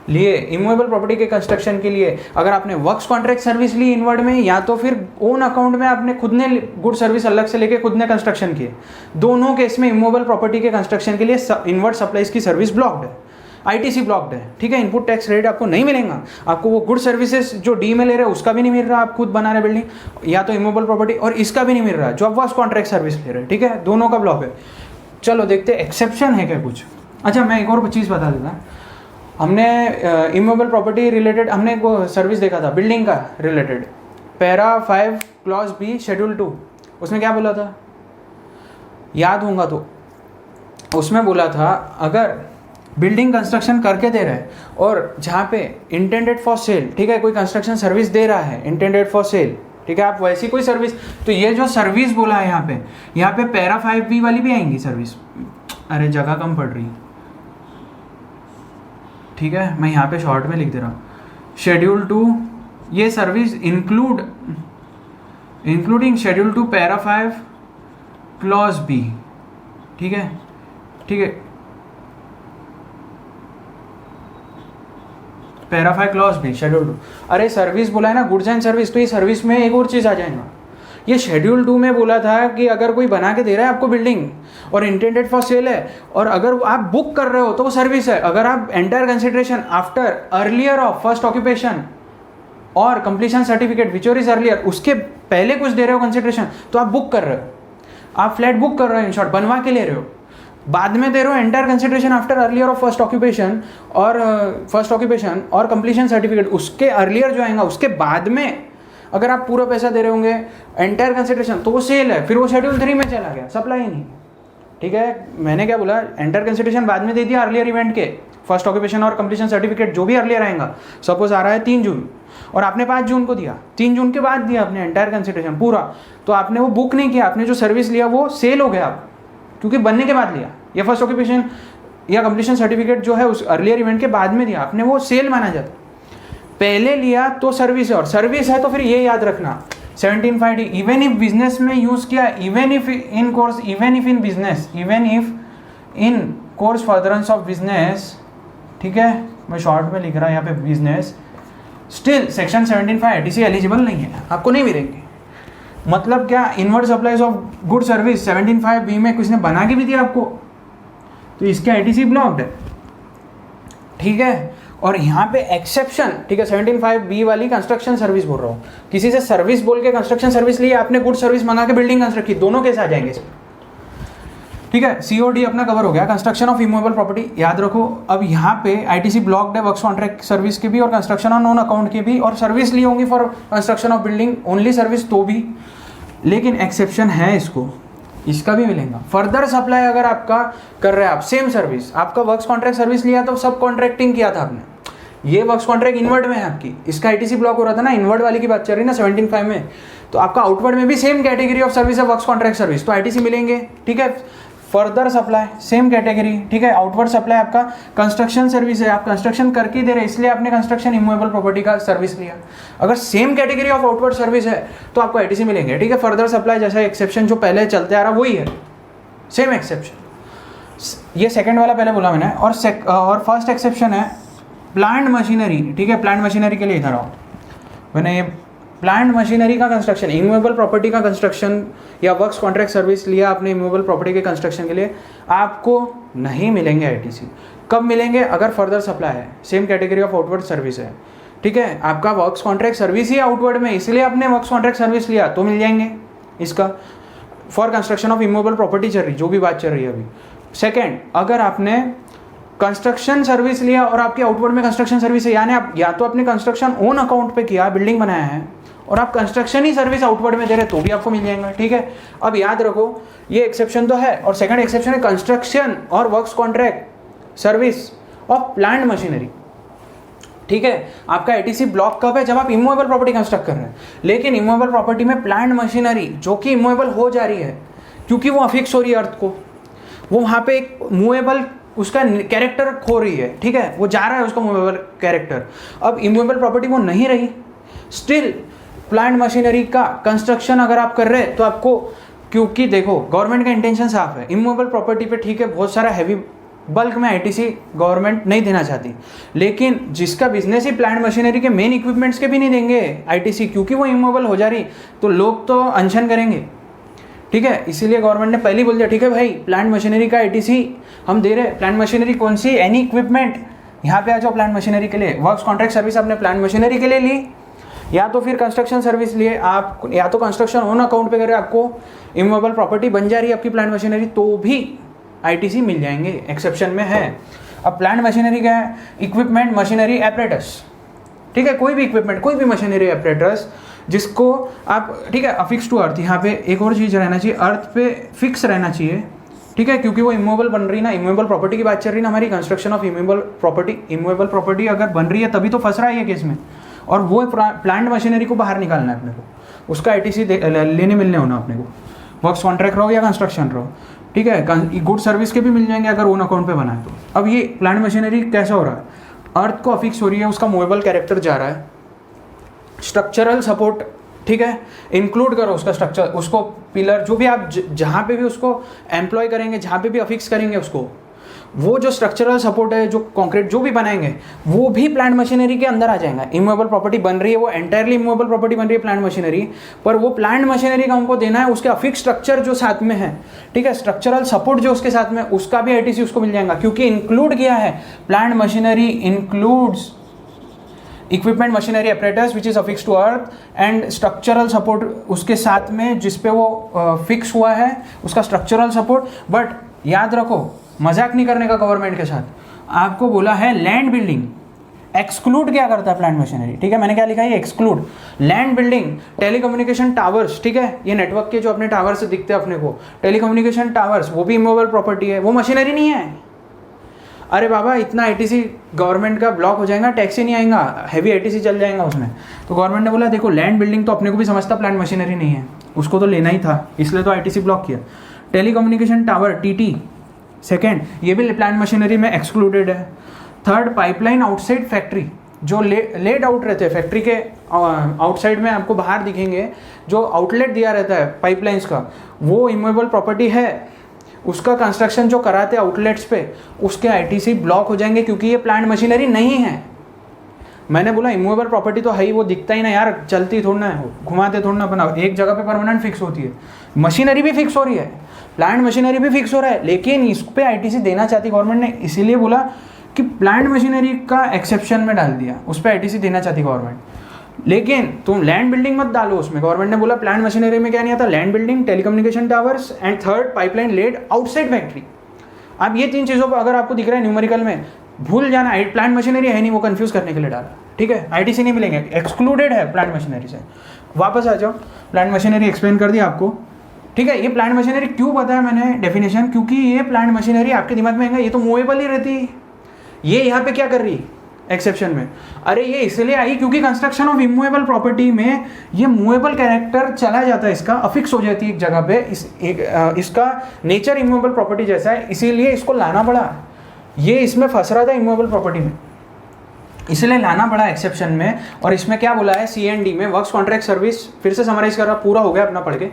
लिए, इमूवेबल प्रॉपर्टी के कंस्ट्रक्शन के लिए अगर आपने वर्क्स कॉन्ट्रैक्ट सर्विस ली इनवर्ड में, या तो फिर ओन अकाउंट में आपने खुद ने गुड सर्विस अलग से लेके खुद ने कंस्ट्रक्शन किए, दोनों केस में इमूवेबल प्रॉपर्टी के कंस्ट्रक्शन के लिए इनवर्ट सप्लाईज की सर्विस ब्लॉक्ड है, ITC ब्लॉक्ड है, ठीक है। इनपुट टैक्स क्रेडिट आपको नहीं मिलेगा, आपको वो गुड सर्विसेज जो डी में ले रहे हैं उसका भी नहीं मिल रहा, आप खुद बना रहे बिल्डिंग, या तो इमूवेबल प्रॉपर्टी, और इसका भी नहीं मिल रहा जो आप वर्क्स कॉन्ट्रैक्ट सर्विस ले रहे हैं, ठीक है। दोनों का ब्लॉक है। चलो देखते एक्सेप्शन है क्या कुछ। अच्छा मैं एक और चीज़ बता देता, हमने इमूवेबल प्रॉपर्टी रिलेटेड हमने एक सर्विस देखा था बिल्डिंग का related, para 5 clause B schedule 2, उसमें क्या बोला था याद होगा तो, उसमें बोला था अगर बिल्डिंग कंस्ट्रक्शन करके दे रहा है और जहाँ पे इंटेंडेड फॉर सेल, ठीक है, कोई कंस्ट्रक्शन सर्विस दे रहा है इंटेंडेड फॉर सेल, ठीक है, आप वैसी कोई सर्विस, तो ये जो सर्विस बोला है यहाँ पे पैरा 5B वाली भी आएंगी सर्विस। अरे जगह कम पड़ रही, ठीक है, मैं यहाँ पे शॉर्ट में लिख दे रहा हूँ, शेड्यूल 2 ये service including schedule 2 para 5 clause B, ठीक है, ठीक है, पैरा 5 क्लॉज B शेड्यूल 2। अरे सर्विस बोला है ना गुड्स एंड सर्विस, तो ये सर्विस में एक और चीज़ आ जाएगा। ये शेड्यूल 2 में बोला था कि अगर कोई बना के दे रहा है आपको बिल्डिंग और इंटेंडेड फॉर सेल है और अगर आप बुक कर रहे हो तो वो सर्विस है। अगर आप entire consideration after earlier of first occupation और completion certificate which is earlier, उसके पहले कुछ दे रहे हो कंसिडरेशन, तो आप बुक कर रहे हो, आप फ्लैट बुक कर रहे हो, इन शॉर्ट बनवा के ले रहे हो, बाद में दे रहे हो entire consideration after earlier of first occupation और कंप्लीशन सर्टिफिकेट, उसके अर्लियर जो आएगा उसके बाद में अगर आप पूरा पैसा दे रहे होंगे एंटायर कंसिडरेशन तो वो सेल है, फिर वो शेड्यूल 3 में चला गया, सप्लाई ही नहीं, ठीक है। मैंने क्या बोला, एंटायर कंसिडरेशन बाद में दे दिया अर्लियर इवेंट के, फर्स्ट ऑक्यूपेशन और कंप्लीशन सर्टिफिकेट जो भी अर्लियर आएगा, सपोज आ रहा है 3 जून और आपने 5 जून को दिया, 3 जून के बाद दिया आपने एंटायर कंसिडरेशन पूरा, तो आपने वो बुक नहीं किया, आपने जो सर्विस लिया वो सेल हो गया आप, क्योंकि बनने के बाद लिया, या फर्स्ट ऑक्यूपेशन या कंप्लीशन सर्टिफिकेट जो है उस अर्लियर इवेंट के बाद में दिया, आपने वो सेल माना जाता। पहले लिया तो सर्विस है, और सर्विस है तो फिर ये याद रखना 17(5)D इवन इफ बिजनेस में यूज किया, even if in course, even if in business, even if in course furtherance of business, ठीक है, मैं शॉर्ट में लिख रहा यहाँ पे business, still section 17(5) ITC eligible नहीं है, आपको नहीं मिलेंगे। मतलब क्या, invert supplies of good service 17(5)B में किसने बना के भी दिया आपको, तो इसके ITC ब्लॉक्ड है, ठीक है। और यहाँ पे एक्सेप्शन, ठीक है, 17(5)B वाली कंस्ट्रक्शन सर्विस बोल रहा हूँ, किसी से सर्विस बोल के कंस्ट्रक्शन सर्विस ली, आपने गुड सर्विस मंगा के बिल्डिंग कंस्ट्रक्ट की, दोनों केस आ जाएंगे, ठीक है। COD अपना कवर हो गया, कंस्ट्रक्शन ऑफ इमूवेबल प्रॉपर्टी याद रखो। अब यहाँ पे ITC ब्लॉक्ड है वर्क्स कॉन्ट्रैक्ट सर्विस के भी और कंस्ट्रक्शन ऑन नॉन अकाउंट के भी, और सर्विस ली होंगी for construction of building only service तो भी, लेकिन एक्सेप्शन है इसको, इसका भी मिलेगा। फर्दर सप्लाई अगर आपका कर रहे हैं आप सेम सर्विस, आपका वर्क्स कॉन्ट्रैक्ट सर्विस लिया तो सब कॉन्ट्रैक्टिंग किया था आपने, ये वर्क्स कॉन्ट्रैक्ट इनवर्ड में है आपकी, इसका आईटीसी ब्लॉक हो रहा था ना, इनवर्ड वाली की बात चल रही है ना 17.5 में, तो आपका आउटवर्ड में भी सेम कैटेगरी ऑफ सर्विस है वर्क्स कॉन्ट्रैक्ट सर्विस, तो आईटीसी मिलेंगे, ठीक है। फर्दर सप्लाई सेम कैटेगरी, ठीक है। आउटवर्ड सप्लाई आपका कंस्ट्रक्शन सर्विस है, आप कंस्ट्रक्शन करके दे रहे हैं इसलिए आपने कंस्ट्रक्शन इमूवेबल प्रॉपर्टी का सर्विस लिया, अगर same category of outward service है तो आपको आईटीसी मिलेंगे, ठीक है। फर्दर सप्लाई जैसा एक्सेप्शन जो पहले चलते आ रहा वही है, सेम एक्सेप्शन, ये सेकंड वाला पहले बोला मैंने। और फर्स्ट एक्सेप्शन है प्लांट मशीनरी, ठीक है। प्लांट मशीनरी के लिए इधर आओ, मैंने ये प्लांट मशीनरी का कंस्ट्रक्शन, इमूवेबल प्रॉपर्टी का कंस्ट्रक्शन या वर्क्स कॉन्ट्रैक्ट सर्विस लिया आपने इमूवेबल प्रॉपर्टी के कंस्ट्रक्शन के लिए, आपको नहीं मिलेंगे आईटीसी। कब मिलेंगे? अगर फर्दर सप्लाई है, same category of outward service है, ठीक है। आपका वर्क्स कॉन्ट्रैक्ट सर्विस ही आउटवर्ड में, इसलिए आपने वर्क्स कॉन्ट्रैक्ट सर्विस लिया तो मिल जाएंगे इसका। For construction of immovable property चल रही, जो भी बात चल रही है अभी। सेकेंड, अगर आपने कंस्ट्रक्शन सर्विस लिया और आपकी आउटवर्ड में कंस्ट्रक्शन सर्विस है, यानी आप या तो अपने कंस्ट्रक्शन ओन अकाउंट पे किया, बिल्डिंग बनाया है, और आप कंस्ट्रक्शन ही सर्विस आउटवर्ड में दे रहे तो भी आपको मिल जाएगा, ठीक है। अब याद रखो ये एक्सेप्शन तो है, और सेकंड एक्सेप्शन है कंस्ट्रक्शन और works contract service of plant machinery, ठीक है। आपका आईटीसी ब्लॉक कब है? जब आप इमूवेबल प्रॉपर्टी कंस्ट्रक्ट कर रहे हैं, लेकिन इमूवेबल प्रॉपर्टी में प्लांट मशीनरी जो कि इमूवेबल हो जा रही है क्योंकि वो अफिक्स हो रही है अर्थ को, वो वहाँ पे एक मूवेबल उसका कैरेक्टर खो रही है, ठीक है, वो जा रहा है उसका मूवेबल कैरेक्टर। अब इमूवेबल प्रॉपर्टी वो नहीं रही, स्टिल प्लांट मशीनरी का कंस्ट्रक्शन अगर आप कर रहे हैं तो आपको, क्योंकि देखो गवर्नमेंट का इंटेंशन साफ है, इमूवेबल प्रॉपर्टी पे ठीक है बहुत सारा हैवी बल्क में आईटीसी गवर्नमेंट नहीं देना चाहती, लेकिन जिसका बिजनेस ही प्लांट मशीनरी के मेन इक्विपमेंट्स के भी नहीं देंगे आईटीसी, क्योंकि वो इमूवेबल हो जा रही, तो लोग तो अनशन करेंगे, ठीक है। इसीलिए गवर्नमेंट ने पहले ही बोल दिया, ठीक है भाई प्लांट मशीनरी का आईटीसी हम दे रहे हैं। प्लांट मशीनरी कौन सी? एनी इक्विपमेंट, यहाँ पे आ जाओ प्लांट मशीनरी के लिए। वर्क्स कॉन्ट्रैक्ट सर्विस आपने प्लांट मशीनरी के लिए ली, या तो फिर कंस्ट्रक्शन सर्विस लिए आप, या तो कंस्ट्रक्शन ओन अकाउंट पे करे, आपको इमूवेबल प्रॉपर्टी बन जा रही है आपकी प्लांट मशीनरी, तो भी आईटीसी मिल जाएंगे, एक्सेप्शन में है। अब प्लांट मशीनरी क्या है? इक्विपमेंट, मशीनरी, एपरेटस, ठीक है। कोई भी इक्विपमेंट, कोई भी मशीनरी, एपरेटस जिसको आप, ठीक है, अफिक्स टू अर्थ। यहाँ पे एक और चीज़ रहना चाहिए, अर्थ पे फिक्स रहना चाहिए, ठीक है, क्योंकि वो इमूवेबल बन रही ना, इमूवेबल प्रॉपर्टी की बात चल रही ना हमारी, construction of immovable property. Immovable property अगर बन रही है तभी तो फंस रहा है ये केस में, और वो प्लांट मशीनरी को बाहर निकालना है अपने को, उसका आईटीसी लेने मिलने होना अपने को, वर्क्स कॉन्ट्रैक्ट रहो या कंस्ट्रक्शन रहो, ठीक है। गुड सर्विस के भी मिल जाएंगे अगर ओन अकाउंट पे बना है तो। अब ये प्लांट मशीनरी कैसा हो रहा है? अर्थ को अफिक्स हो रही है, उसका मूवेबल कैरेक्टर जा रहा है, स्ट्रक्चरल सपोर्ट, ठीक है, इंक्लूड करो उसका स्ट्रक्चर, उसको पिलर, जो भी आप जहाँ पे भी उसको एम्प्लॉय करेंगे, जहाँ पे भी अफिक्स करेंगे उसको, वो जो स्ट्रक्चरल सपोर्ट है, जो कंक्रीट जो भी बनाएंगे, वो भी प्लांट मशीनरी के अंदर आ जाएगा। इमूवेबल प्रॉपर्टी बन रही है, वो एंटायरली इमूवेबल प्रॉपर्टी बन रही है प्लांट मशीनरी, पर वो प्लांट मशीनरी का हमको देना है उसके अफिक्स स्ट्रक्चर जो साथ में है, ठीक है, स्ट्रक्चरल सपोर्ट जो उसके साथ में, उसका भी आईटीसी उसको मिल जाएगा, क्योंकि इंक्लूड किया है plant machinery includes equipment, machinery, apparatus which is affix to earth and structural support उसके साथ में, जिसपे वो फिक्स हुआ है उसका स्ट्रक्चरल सपोर्ट। बट याद रखो, मजाक नहीं करने का गवर्नमेंट के साथ। आपको बोला है लैंड बिल्डिंग, एक्सक्लूड क्या करता है प्लांट मशीनरी, ठीक है, मैंने क्या लिखा है, exclude land building, telecommunication towers, ठीक है, ये नेटवर्क के जो अपने टावर्स दिखते हैं अपने को, टेलीकम्युनिकेशन टावर्स, वो भी इमूवेबल प्रॉपर्टी है, वो मशीनरी नहीं है। अरे बाबा इतना आईटीसी गवर्नमेंट का ब्लॉक हो जाएगा, टैक्स ही नहीं आएगा, हैवी आईटीसी चल जाएगा उसमें। तो गवर्नमेंट ने बोला देखो लैंड बिल्डिंग तो अपने को भी समझता प्लांट मशीनरी नहीं है, उसको तो लेना ही था, इसलिए तो आईटीसी ब्लॉक किया। टेलीकम्युनिकेशन टावर, टीटी, सेकेंड, ये भी प्लांट मशीनरी में एक्सक्लूडेड है। थर्ड, पाइपलाइन आउटसाइड फैक्ट्री, जो लेड आउट रहते हैं फैक्ट्री के आउटसाइड में आपको बाहर दिखेंगे, जो आउटलेट दिया रहता है पाइपलाइंस का, वो इमूवेबल प्रॉपर्टी है, उसका कंस्ट्रक्शन जो कराते हैं आउटलेट्स पे, उसके आईटीसी ब्लॉक हो जाएंगे, क्योंकि ये प्लांट मशीनरी नहीं है। मैंने बोला इमूवेबल प्रॉपर्टी तो है ही, वो दिखता ही ना यार, चलती थोड़ा है, घुमाते थोड़ा ना, बनाओ एक जगह पे परमानेंट फिक्स होती है। मशीनरी भी फिक्स हो रही है, प्लांट मशीनरी भी फिक्स हो रहा है, लेकिन इस पे आईटीसी देना चाहती गवर्नमेंट ने, इसीलिए बोला कि प्लांट मशीनरी का एक्सेप्शन में डाल दिया, उस पर आईटीसी देना चाहती गवर्नमेंट। लेकिन तुम लैंड बिल्डिंग मत डालो उसमें, गवर्नमेंट ने बोला प्लांट मशीनरी में क्या नहीं आता, land building, telecommunication towers and third pipeline laid outside factory. अब ये तीन चीज़ों पर अगर आपको दिख रहा है न्यूमेरिकल में, भूल जाना, प्लांट मशीनरी है नहीं, वो कंफ्यूज करने के लिए डाला, ठीक है, आईटीसी नहीं मिलेंगे, एक्सक्लूडेड है प्लांट मशीनरी से। वापस आ जाओ, प्लांट मशीनरी एक्सप्लेन कर दिया आपको, ठीक है। ये प्लांट मशीनरी क्यों बताया मैंने डेफिनेशन, क्योंकि ये प्लांट मशीनरी आपके दिमाग में आएगा, ये तो मूवेबल ही रहती है, ये यहाँ पे क्या कर रही है, एक्सेप्शन में। अरे ये इसलिए आई क्योंकि कंस्ट्रक्शन ऑफ इमूवेबल प्रॉपर्टी में ये मूवेबल कैरेक्टर चला जाता है, इसका अफिक्स हो जाती है एक जगह पे, इसका नेचर इमूवेबल प्रॉपर्टी जैसा है, इसीलिए इसको लाना पड़ा। ये इसमें फंस रहा था इमूवेबल प्रॉपर्टी में, इसलिए लाना पड़ा एक्सेप्शन में। और इसमें क्या बोला है C&D में, वर्क्स कॉन्ट्रैक्ट सर्विस, फिर से समराइज कर रहा, पूरा हो गया अपना पढ़ के,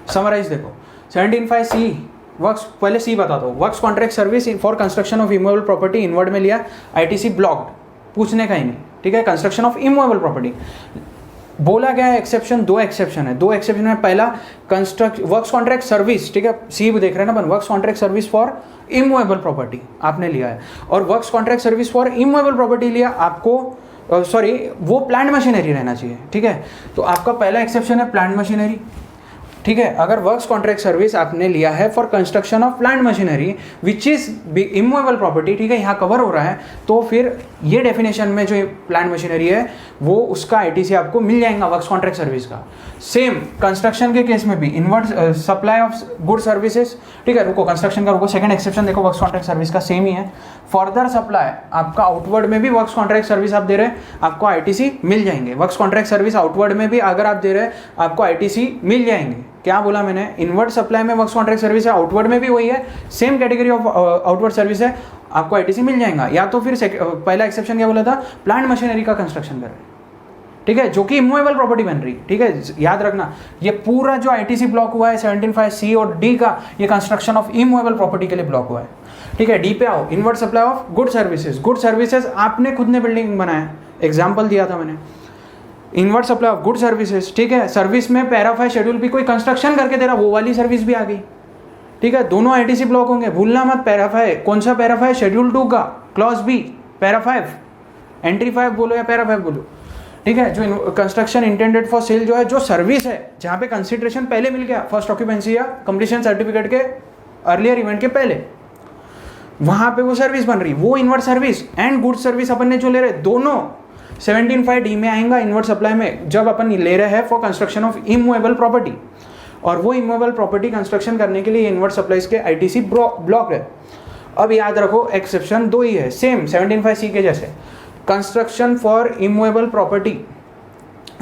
समराइज देखो 17(5)(c) वर्क्स, पहले सी बता दो, works contract service for construction of immovable property, inward में लिया, ITC ब्लॉक्ड, पूछने का ही नहीं, ठीक है। कंस्ट्रक्शन ऑफ इमूवेबल प्रॉपर्टी बोला गया है, एक्सेप्शन, दो एक्सेप्शन है, दो एक्सेप्शन में पहला वर्क्स कॉन्ट्रैक्ट सर्विस, ठीक है, सी देख रहे हैं ना अपन, works contract service for immovable property आपने लिया है, और works contract service for immovable property लिया आपको, सॉरी वो प्लांट मशीनरी रहना चाहिए, ठीक है। तो आपका पहला एक्सेप्शन है प्लांट मशीनरी, ठीक है। अगर वर्क्स कॉन्ट्रैक्ट सर्विस आपने लिया है for construction of plant machinery which is immovable property, ठीक है, यहाँ कवर हो रहा है, तो फिर ये डेफिनेशन में जो प्लांट मशीनरी है वो उसका ITC आपको मिल जाएगा वर्क्स कॉन्ट्रैक्ट सर्विस का। सेम कंस्ट्रक्शन के केस में भी inward supply of good services, ठीक है, रुको कंस्ट्रक्शन का रुको, सेकंड एक्सेप्शन देखो वर्क्स कॉन्ट्रैक्ट सर्विस का सेम ही है। फर्दर सप्लाई आपका आउटवर्ड में भी वर्क्स कॉन्ट्रैक्ट सर्विस आप दे रहे हैं, आपको ITC मिल जाएंगे। वर्क्स कॉन्ट्रैक्ट सर्विस आउटवर्ड में भी अगर आप दे रहे हैं आपको ITC मिल जाएंगे। क्या बोला मैंने, इनवर्ड सप्लाई में वर्क्स कॉन्ट्रैक्ट सर्विस है, आउटवर्ड में भी वही है, same category of outward service है, आपको ITC मिल जाएगा। या तो फिर पहला एक्सेप्शन क्या बोला था, प्लांट मशीनरी का कंस्ट्रक्शन कर रहे हैं, ठीक है, जो कि इमूवेबल प्रॉपर्टी बन रही, ठीक है, याद रखना ये पूरा जो ITC ब्लॉक हुआ है 17(5)(c) और D का, ये कंस्ट्रक्शन ऑफ इमूवेबल प्रॉपर्टी के लिए ब्लॉक हुआ है, ठीक है। D पे आओ, inward supply of good services, good services आपने खुद ने बिल्डिंग बनाया, एग्जाम्पल दिया था मैंने, inward supply of good services, ठीक है। सर्विस में पैरा 5 शेड्यूल भी कोई कंस्ट्रक्शन करके दे रहा, वो वाली सर्विस भी आ गई, ठीक है। दोनों ITC ब्लॉक होंगे, भूलना मत। पैरा 5 कौन सा, पैरा 5 शेड्यूल 2 का क्लॉज B, पैरा 5 एंट्री 5 बोलो या पैरा 5 बोलो, ठीक है। जो कंस्ट्रक्शन इंटेंडेड फॉर सेल जो है, जो सर्विस है जहाँ पे कंसिडरेशन पहले मिल गया फर्स्ट ऑक्यूपेंसी या कंप्लीशन सर्टिफिकेट के अर्लियर इवेंट के पहले, वहाँ पे वो सर्विस बन रही, वो inward service and good service अपन ने जो ले रहे दोनों 17(5)(d) में आएगा इनवर्ड सप्लाई में, जब अपन ले रहे हैं for construction of immovable property. और वो इमूवेबल प्रॉपर्टी कंस्ट्रक्शन करने के लिए इनवर्ड सप्लाईज के ITC ब्लॉक है। अब याद रखो एक्सेप्शन दो ही है, सेम 17(5)(c) के जैसे। कंस्ट्रक्शन फॉर इमूवेबल प्रॉपर्टी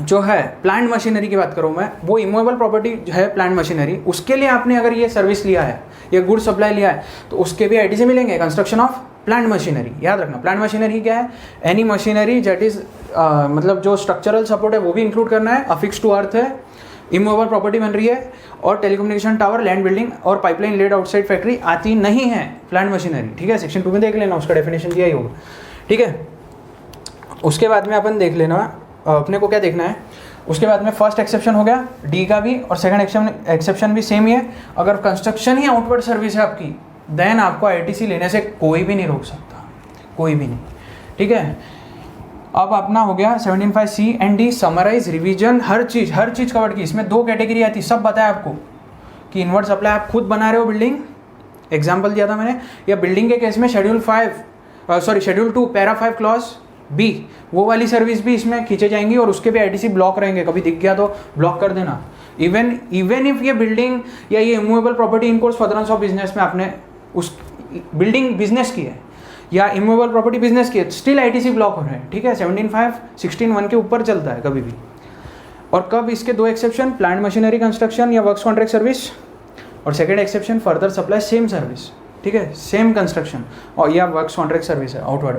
जो है, प्लांट मशीनरी की बात करूँ मैं, वो इमूवेबल प्रॉपर्टी है प्लांट मशीनरी, उसके लिए आपने अगर ये सर्विस लिया है, ये गुड सप्लाई लिया है, तो उसके भी ITC मिलेंगे। कंस्ट्रक्शन ऑफ प्लांट मशीनरी, याद रखना प्लांट मशीनरी क्या है, एनी मशीनरी दैट इज मतलब जो स्ट्रक्चरल सपोर्ट है वो भी इंक्लूड करना है, अफिक्स टू अर्थ है, इमूवेबल प्रॉपर्टी बन रही है, और टेलीकम्युनिकेशन टावर, लैंड बिल्डिंग और पाइपलाइन लेड आउटसाइड फैक्ट्री आती नहीं है प्लांट मशीनरी, ठीक है। सेक्शन 2 में देख लेना, उसका डेफिनेशन दिया ही होगा, ठीक है। उसके बाद में अपन देख लेना अपने को क्या देखना है। उसके बाद में फर्स्ट एक्सेप्शन हो गया D का भी, और सेकंड एक्सेप्शन भी सेम ही है। अगर कंस्ट्रक्शन ही आउटवर्ड सर्विस है आपकी, देन आपको ITC लेने से कोई भी नहीं रोक सकता, कोई भी नहीं, ठीक है। अब अपना हो गया 17(5)(c) and D, summarise, revision, हर चीज़ कवर की। इसमें दो कैटेगरी आती, सब बताया आपको कि इनवर्ड सप्लाई आप खुद बना रहे हो बिल्डिंग, एग्जाम्पल दिया था मैंने, या बिल्डिंग के केस में शेड्यूल 2 पैरा 5 क्लॉज B, वो वाली सर्विस भी इसमें खींचे जाएंगी, और उसके भी ITC ब्लॉक रहेंगे, कभी दिख गया तो ब्लॉक कर देना। इवन इफ ये बिल्डिंग या ये immovable property in course furtherance of business में आपने उस बिल्डिंग बिजनेस की है या इमूवेबल प्रॉपर्टी बिजनेस की है, स्टिल ITC ब्लॉक हो रहे हैं, ठीक है। 17(5)(16)(1) के ऊपर चलता है कभी भी। और कब इसके दो एक्सेप्शन, प्लांट मशीनरी कंस्ट्रक्शन या वर्क्स कॉन्ट्रैक्ट सर्विस, और second exception further supply same service, ठीक है, सेम कंस्ट्रक्शन और या वर्क्स कॉन्ट्रैक्ट सर्विस है आउटवर्ड।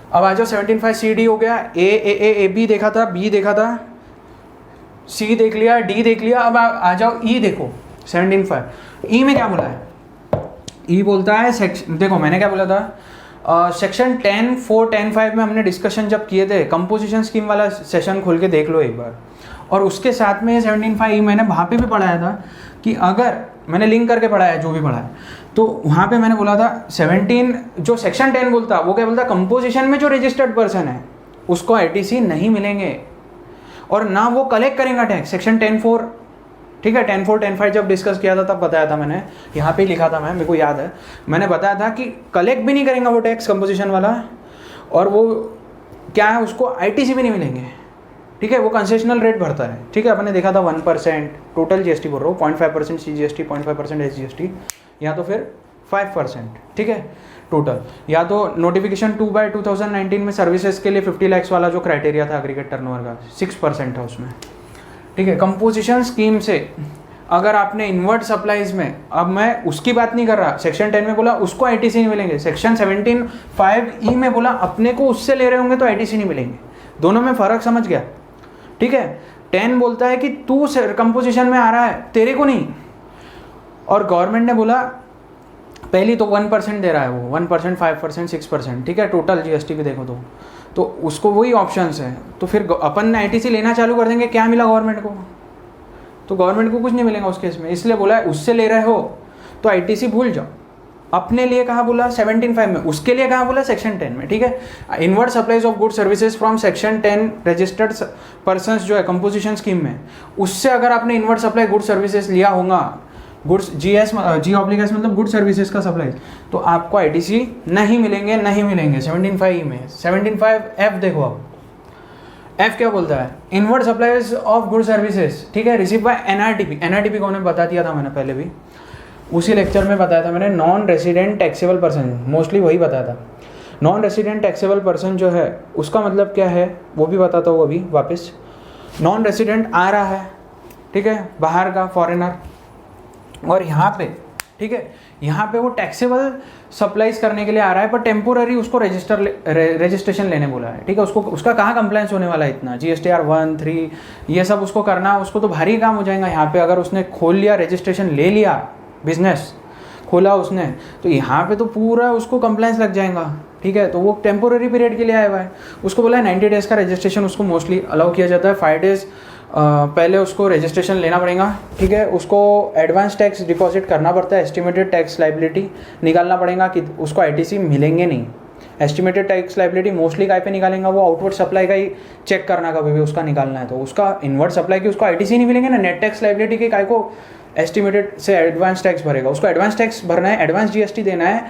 अब आ जाओ 17(5)(c)(d) हो गया, A देखा था, B देखा था, C देख लिया, D देख लिया। अब आ जाओ E देखो 17(5). E में क्या बोला है, E बोलता है देखो मैंने क्या बोला था, सेक्शन 10(4), 10(5) में हमने डिस्कशन जब किए थे, कंपोजिशन स्कीम वाला सेशन खोल के देख लो एक बार। और उसके साथ में 17(5) मैंने वहाँ पे भी पढ़ाया था कि अगर मैंने लिंक करके पढ़ाया है जो भी पढ़ा है, तो वहाँ पे मैंने बोला था 17 जो सेक्शन 10 बोलता वो क्या बोलता, कंपोजिशन में जो रजिस्टर्ड पर्सन है उसको ITC नहीं मिलेंगे और ना वो कलेक्ट करेगा टैक्स। सेक्शन 10(4), ठीक है, 10(4), 10(5) जब डिस्कस किया था तब बताया था मैंने, यहाँ पे लिखा था मैं, मेरे को याद है, मैंने बताया था कि कलेक्ट भी नहीं करेगा वो टैक्स कंपोजिशन वाला, और वो क्या है उसको ITC भी नहीं मिलेंगे, ठीक है। वो कंसेशनल रेट भरता है, ठीक है। अपने देखा था 1% टोटल GST बोल रहा हूँ, 0.5% CGST, 0.5% SGST, या तो फिर 5%, ठीक है। टोटल, या तो नोटिफिकेशन 2/2019 में सर्विसेज के लिए 50 लाख वाला जो क्राइटेरिया था एग्रीगेट टर्नओवर का 6% था उसमें, ठीक है। कंपोजिशन स्कीम से अगर आपने इनवर्ट सप्लाईज में, अब मैं उसकी बात नहीं कर रहा, सेक्शन 10 में बोला उसको आईटीसी नहीं मिलेंगे, सेक्शन 17(5)(e) में बोला अपने को उससे ले रहे होंगे तो आईटीसी नहीं मिलेंगे। दोनों में फ़र्क समझ गया, ठीक है। 10 बोलता है कि तू कंपोजिशन में आ रहा है, तेरे को नहीं, और गवर्नमेंट ने बोला पहली तो 1% दे रहा है वो, 1%, 5%, 6%, ठीक है, टोटल जीएसटी भी देखो तो उसको वही ऑप्शंस है। तो फिर अपन आईटीसी लेना चालू कर देंगे, क्या मिला गवर्नमेंट को? तो गवर्नमेंट को कुछ नहीं मिलेगा उस केस में, इसलिए बोला है उससे ले रहे हो तो आईटीसी भूल जाओ। अपने लिए कहाँ बोला 17(5) में, उसके लिए कहाँ बोला सेक्शन 10 में, ठीक है। Invert supplies of good services from section 10 registered persons जो है कंपोजिशन स्कीम में, उससे अगर आपने इनवर्ट सप्लाई गुड सर्विसेज लिया होगा, गुड्स GS मतलब गुड सर्विसेज का सप्लाई, तो आपको आईटीसी नहीं मिलेंगे 17(5) में। 17(5)(f) देखो, अब F क्या बोलता है, invert supplies of good services, ठीक है, रिसीव बाय एनआरटीपी को बता दिया था मैंने पहले भी, उसी लेक्चर में बताया था मैंने। Non resident taxable person, mostly वही बताया था। नॉन रेसिडेंट टैक्सेबल पर्सन जो है उसका मतलब क्या है वो भी बताता हूँ अभी वापस। नॉन रेसिडेंट आ रहा है, ठीक है, बाहर का फॉरेनर, और यहाँ पे, ठीक है, यहाँ पे वो टैक्सेबल सप्लाईज करने के लिए आ रहा है, पर टेम्पोररी उसको रजिस्ट्रेशन लेने बोला है, ठीक है। उसका कहाँ कंप्लायंस होने वाला है इतना, GSTR 1, 3 ये सब उसको करना, उसको तो भारी काम हो जाएगा यहाँ पे। अगर उसने खोल लिया, रजिस्ट्रेशन ले लिया, बिजनेस खोला उसने, तो यहाँ पे तो पूरा उसको कंप्लायंस लग जाएगा, ठीक है। तो वो टेम्पोररी पीरियड के लिए आया हुआ है, उसको बोला है 90 डेज़ का रजिस्ट्रेशन उसको मोस्टली अलाउ किया जाता है। 5 डेज़ पहले उसको रजिस्ट्रेशन लेना पड़ेगा, ठीक है। उसको एडवांस टैक्स डिपॉजिट करना पड़ता है, एस्टिमेटेड टैक्स लाइबिलिटी निकालना पड़ेगा कि उसको आईटीसी मिलेंगे नहीं। एस्टिमेटेड टैक्स लाइबिलिटी मोस्टली काय पे निकालेंगे, वो आउटवर्ड सप्लाई का ही चेक करना कभी भी उसका निकालना है, तो उसका इनवर्ट सप्लाई की उसको आईटीसी नहीं मिलेंगे ना, नेट टैक्स लाइबिलिटी के काय को एस्टिमेटेड से एडवांस टैक्स भरेगा, उसको एडवांस टैक्स भरना है, एडवांस जीएसटी देना है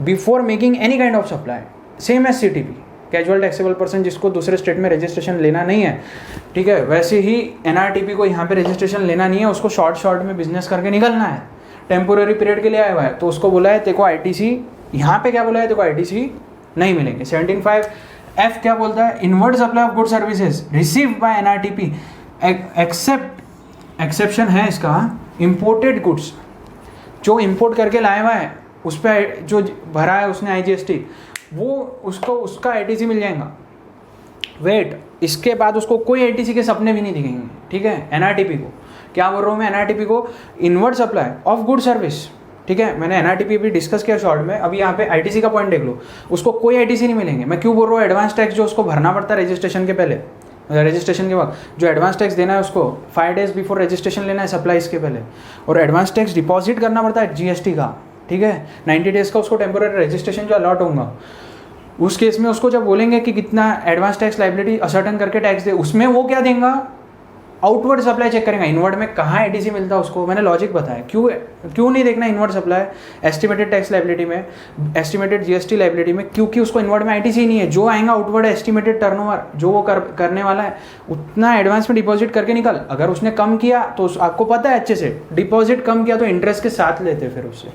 before making any kind of supply, same as CTP, casual taxable person जिसको दूसरे स्टेट में रजिस्ट्रेशन लेना नहीं है, ठीक है। वैसे ही एनआरटीपी को यहाँ पे रजिस्ट्रेशन लेना नहीं है, उसको शॉर्ट में बिजनेस करके निकलना है, टेम्पोररी पीरियड के लिए आया हुआ है, तो उसको बोला है तेको आईटीसी, यहाँ पे क्या बोला है, तेको आईटीसी नहीं मिलेंगे। 17(5)(f) क्या बोलता है, inward supply of good services receive by NRTP exception है इसका, इम्पोर्टेड गुड्स जो इम्पोर्ट करके लाए हुआ है उस पर जो भरा है उसने IGST, वो उसको उसका आईटीसी मिल जाएगा। वेट, इसके बाद उसको कोई आईटीसी के सपने भी नहीं दिखेंगे, ठीक है। एनआरटीपी को क्या बोल रहा हूँ मैं, एनआरटीपी को invert supply of good service, ठीक है। मैंने एनआरटीपी भी डिस्कस किया शॉर्ट में, अभी यहाँ पे आईटीसी का पॉइंट देख लो, उसको कोई आईटीसी नहीं मिलेंगे। मैं क्यों बोल रहा हूँ, एडवांस टैक्स जो उसको भरना पड़ता है रजिस्ट्रेशन के पहले, रजिस्ट्रेशन के वक्त जो एडवांस टैक्स देना है उसको 5 डेज़ बिफोर रजिस्ट्रेशन लेना है सप्लाईज के पहले, और एडवांस टैक्स डिपॉजिट करना पड़ता है जीएसटी का, ठीक है। 90 डेज़ का उसको टेम्पोररी रजिस्ट्रेशन जो अलॉट होगा, उस केस में उसको जब बोलेंगे कि कितना एडवांस टैक्स लाइबिलिटी असर्टन करके टैक्स दे, उसमें वो क्या देगा, आउटवर्ड सप्लाई चेक करेगा। इनवर्ट में कहाँ आईटीसी मिलता है उसको, मैंने लॉजिक बताया, क्यों नहीं देखना inward supply estimated tax liability में, एस्टिमेटेड जीएसटी लाइबिलिटी में, क्योंकि उसको इनवर्ट में आईटीसी नहीं है। जो आएगा आउटवर्ड एस्टिमेटेड टर्नओवर जो वो करने वाला है, उतना एडवांस में डिपॉजिट करके निकल। अगर उसने कम किया तो आपको पता है अच्छे से, डिपॉजिट कम किया तो इंटरेस्ट के साथ लेते फिर उससे,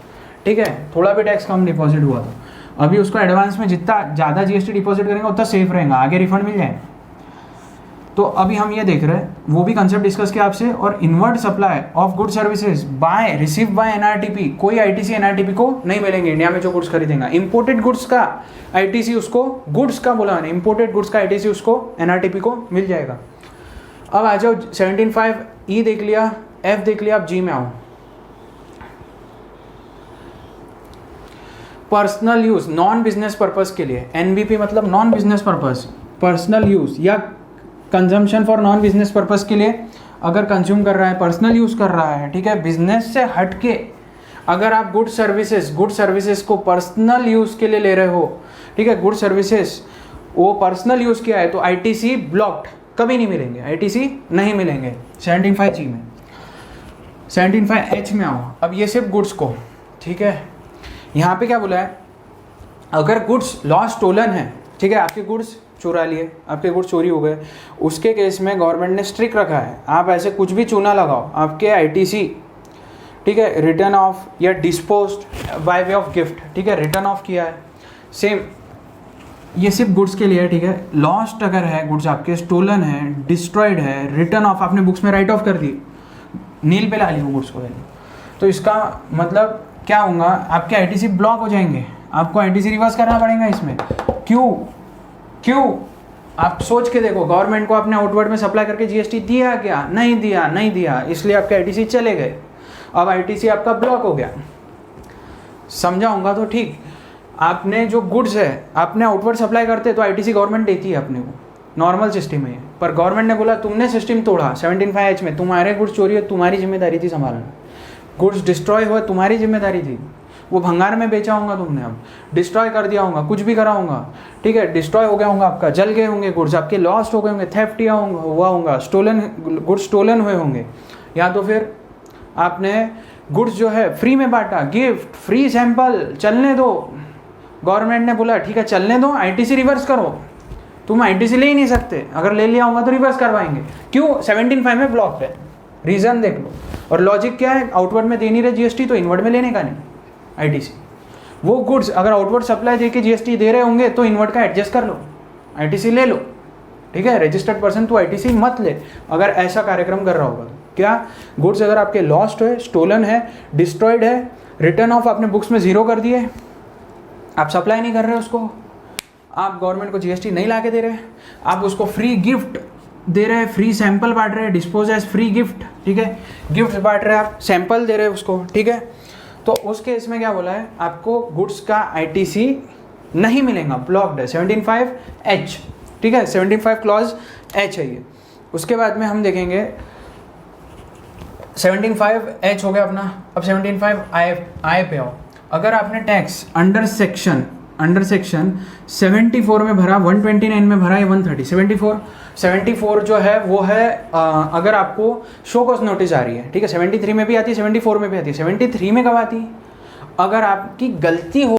ठीक है। थोड़ा भी टैक्स कम डिपॉजिट हुआ तो अभी उसको एडवांस में जितना ज़्यादा जीएसटी डिपॉजिट करेंगे उतना सेफ रहेगा, आगे रिफंड मिल जाए। तो अभी हम ये देख रहे हैं, वो भी कंसेप्ट डिस्कस किया आपसे। और inward supply of good services by receive by NRTP, कोई आईटीसी एनआरटीपी को नहीं मिलेंगे इंडिया में जो गुड्स खरीदेगा। इंपोर्टेड गुड्स का आईटीसी उसको, गुड्स का बोला मैंने, इंपोर्टेड गुड्स का आईटीसी उसको एनआरटीपी को मिल जाएगा। अब आ जाओ 17(5)(e) देख लिया, F देख लिया, अब G में आओ। Personal use non business purpose के लिए, एनबीपी मतलब non business purpose, personal use या consumption for non business purpose के लिए अगर कंज्यूम कर रहा है, पर्सनल यूज कर रहा है, ठीक है, बिजनेस से हट के अगर आप गुड सर्विसेज को पर्सनल यूज के लिए ले रहे हो, ठीक है, गुड सर्विसेज वो पर्सनल यूज किया है, तो आईटीसी ब्लॉक्ड, कभी नहीं मिलेंगे, आईटीसी नहीं मिलेंगे। 17(5)(g) में, 17(5)(h) में आओ। अब ये सिर्फ गुड्स को, ठीक है, यहाँ पे क्या बोला है, अगर गुड्स लॉस्ट स्टोलन है, ठीक है, आपके गुड्स चुरा लिए, आपके गुड्स चोरी हो गए, उसके केस में गवर्नमेंट ने स्ट्रिक्ट रखा है, आप ऐसे कुछ भी चूना लगाओ, आपके आईटीसी ठीक है, रिटर्न ऑफ या disposed by way of gift, ठीक है, रिटर्न ऑफ किया है। सेम ये सिर्फ गुड्स के लिए है, ठीक है। लॉस्ट अगर है गुड्स आपके, स्टोलन है, डिस्ट्रॉयड है, रिटर्न ऑफ आपने बुक्स में राइट ऑफ कर दी, नील पे ला ली वो गुड्स को वैल्यू, तो इसका मतलब क्या होगा, आपके आईटीसी ब्लॉक हो जाएंगे, आपको आईटीसी रिवर्स करना पड़ेगा इसमें। क्यों आप सोच के देखो, गवर्नमेंट को आपने आउटवर्ड में सप्लाई करके जीएसटी दिया क्या? नहीं दिया, इसलिए आपके आईटीसी चले गए। अब आईटीसी आपका ब्लॉक हो गया, समझाऊंगा तो ठीक। आपने जो गुड्स है आपने आउटवर्ड सप्लाई करते तो आईटीसी गवर्नमेंट देती है अपने को, नॉर्मल सिस्टम है। पर गवर्नमेंट ने बोला तुमने सिस्टम तोड़ा 17(5)H में, तुम्हारे गुड्स चोरी है, तुम्हारी जिम्मेदारी थी संभालना, गुड्स डिस्ट्रॉय हुए तुम्हारी जिम्मेदारी थी, वो भंगार में बेचा होगा तुमने, अब डिस्ट्रॉय कर दिया होगा, कुछ भी करा होगा, ठीक है, डिस्ट्रॉय हो गया होगा आपका, जल गए होंगे गुड्स आपके, लॉस्ट हो गए होंगे, थेफ्ट हुआ होगा, स्टोलन गुड्स स्टोलन हुए होंगे, या तो फिर आपने गुड्स जो है फ्री में बांटा, गिफ्ट, फ्री सैंपल, चलने दो, गवर्नमेंट ने बोला ठीक है चलने दो, आईटीसी रिवर्स करो, तुम आईटीसी ले ही नहीं सकते, अगर ले लिया होगा तो रिवर्स करवाएंगे। क्यों? 17(5) में ब्लॉक्ड है, रीज़न देख लो। और लॉजिक क्या है, आउटवर्ड में दे नहीं रहे जीएसटी तो इनवर्ड में लेने का नहीं आईटीसी। वो गुड्स अगर आउटवर्ड सप्लाई देके जीएसटी दे रहे होंगे तो इनवर्ड का एडजस्ट कर लो, आईटीसी ले लो, ठीक है। रजिस्टर्ड पर्सन तो आईटीसी मत ले अगर ऐसा कार्यक्रम कर रहा होगा तो। क्या गुड्स अगर आपके लॉस्ट है, स्टोलन है, डिस्ट्रॉयड है, रिटर्न ऑफ आपने बुक्स में 0 कर दिए, आप सप्लाई नहीं कर रहे उसको, आप गवर्नमेंट को जीएसटी नहीं ला के दे रहे, आप उसको फ्री गिफ्ट दे रहे हैं, फ्री सैंपल बांट रहे हैं, डिस्पोज एज फ्री गिफ्ट, ठीक है, गिफ्ट बांट रहे हैं आप, सैंपल दे रहे हैं उसको, ठीक है। तो उस केस में क्या बोला है, आपको गुड्स का आईटीसी नहीं मिलेगा, ब्लॉक्ड है, 17(5)H, ठीक है, 17(5) क्लॉज H है ये। उसके बाद में हम देखेंगे 17(5)H हो गया अपना। अब 17(5)I पे आओ। अगर आपने टैक्स अंडर सेक्शन 74 में भरा, 129 में भरा या 130, 74 जो है वो है अगर आपको शो कॉज नोटिस आ रही है, ठीक है, 73 में भी आती है, 74 में भी आती है। 73 में कब आती है? अगर आपकी गलती हो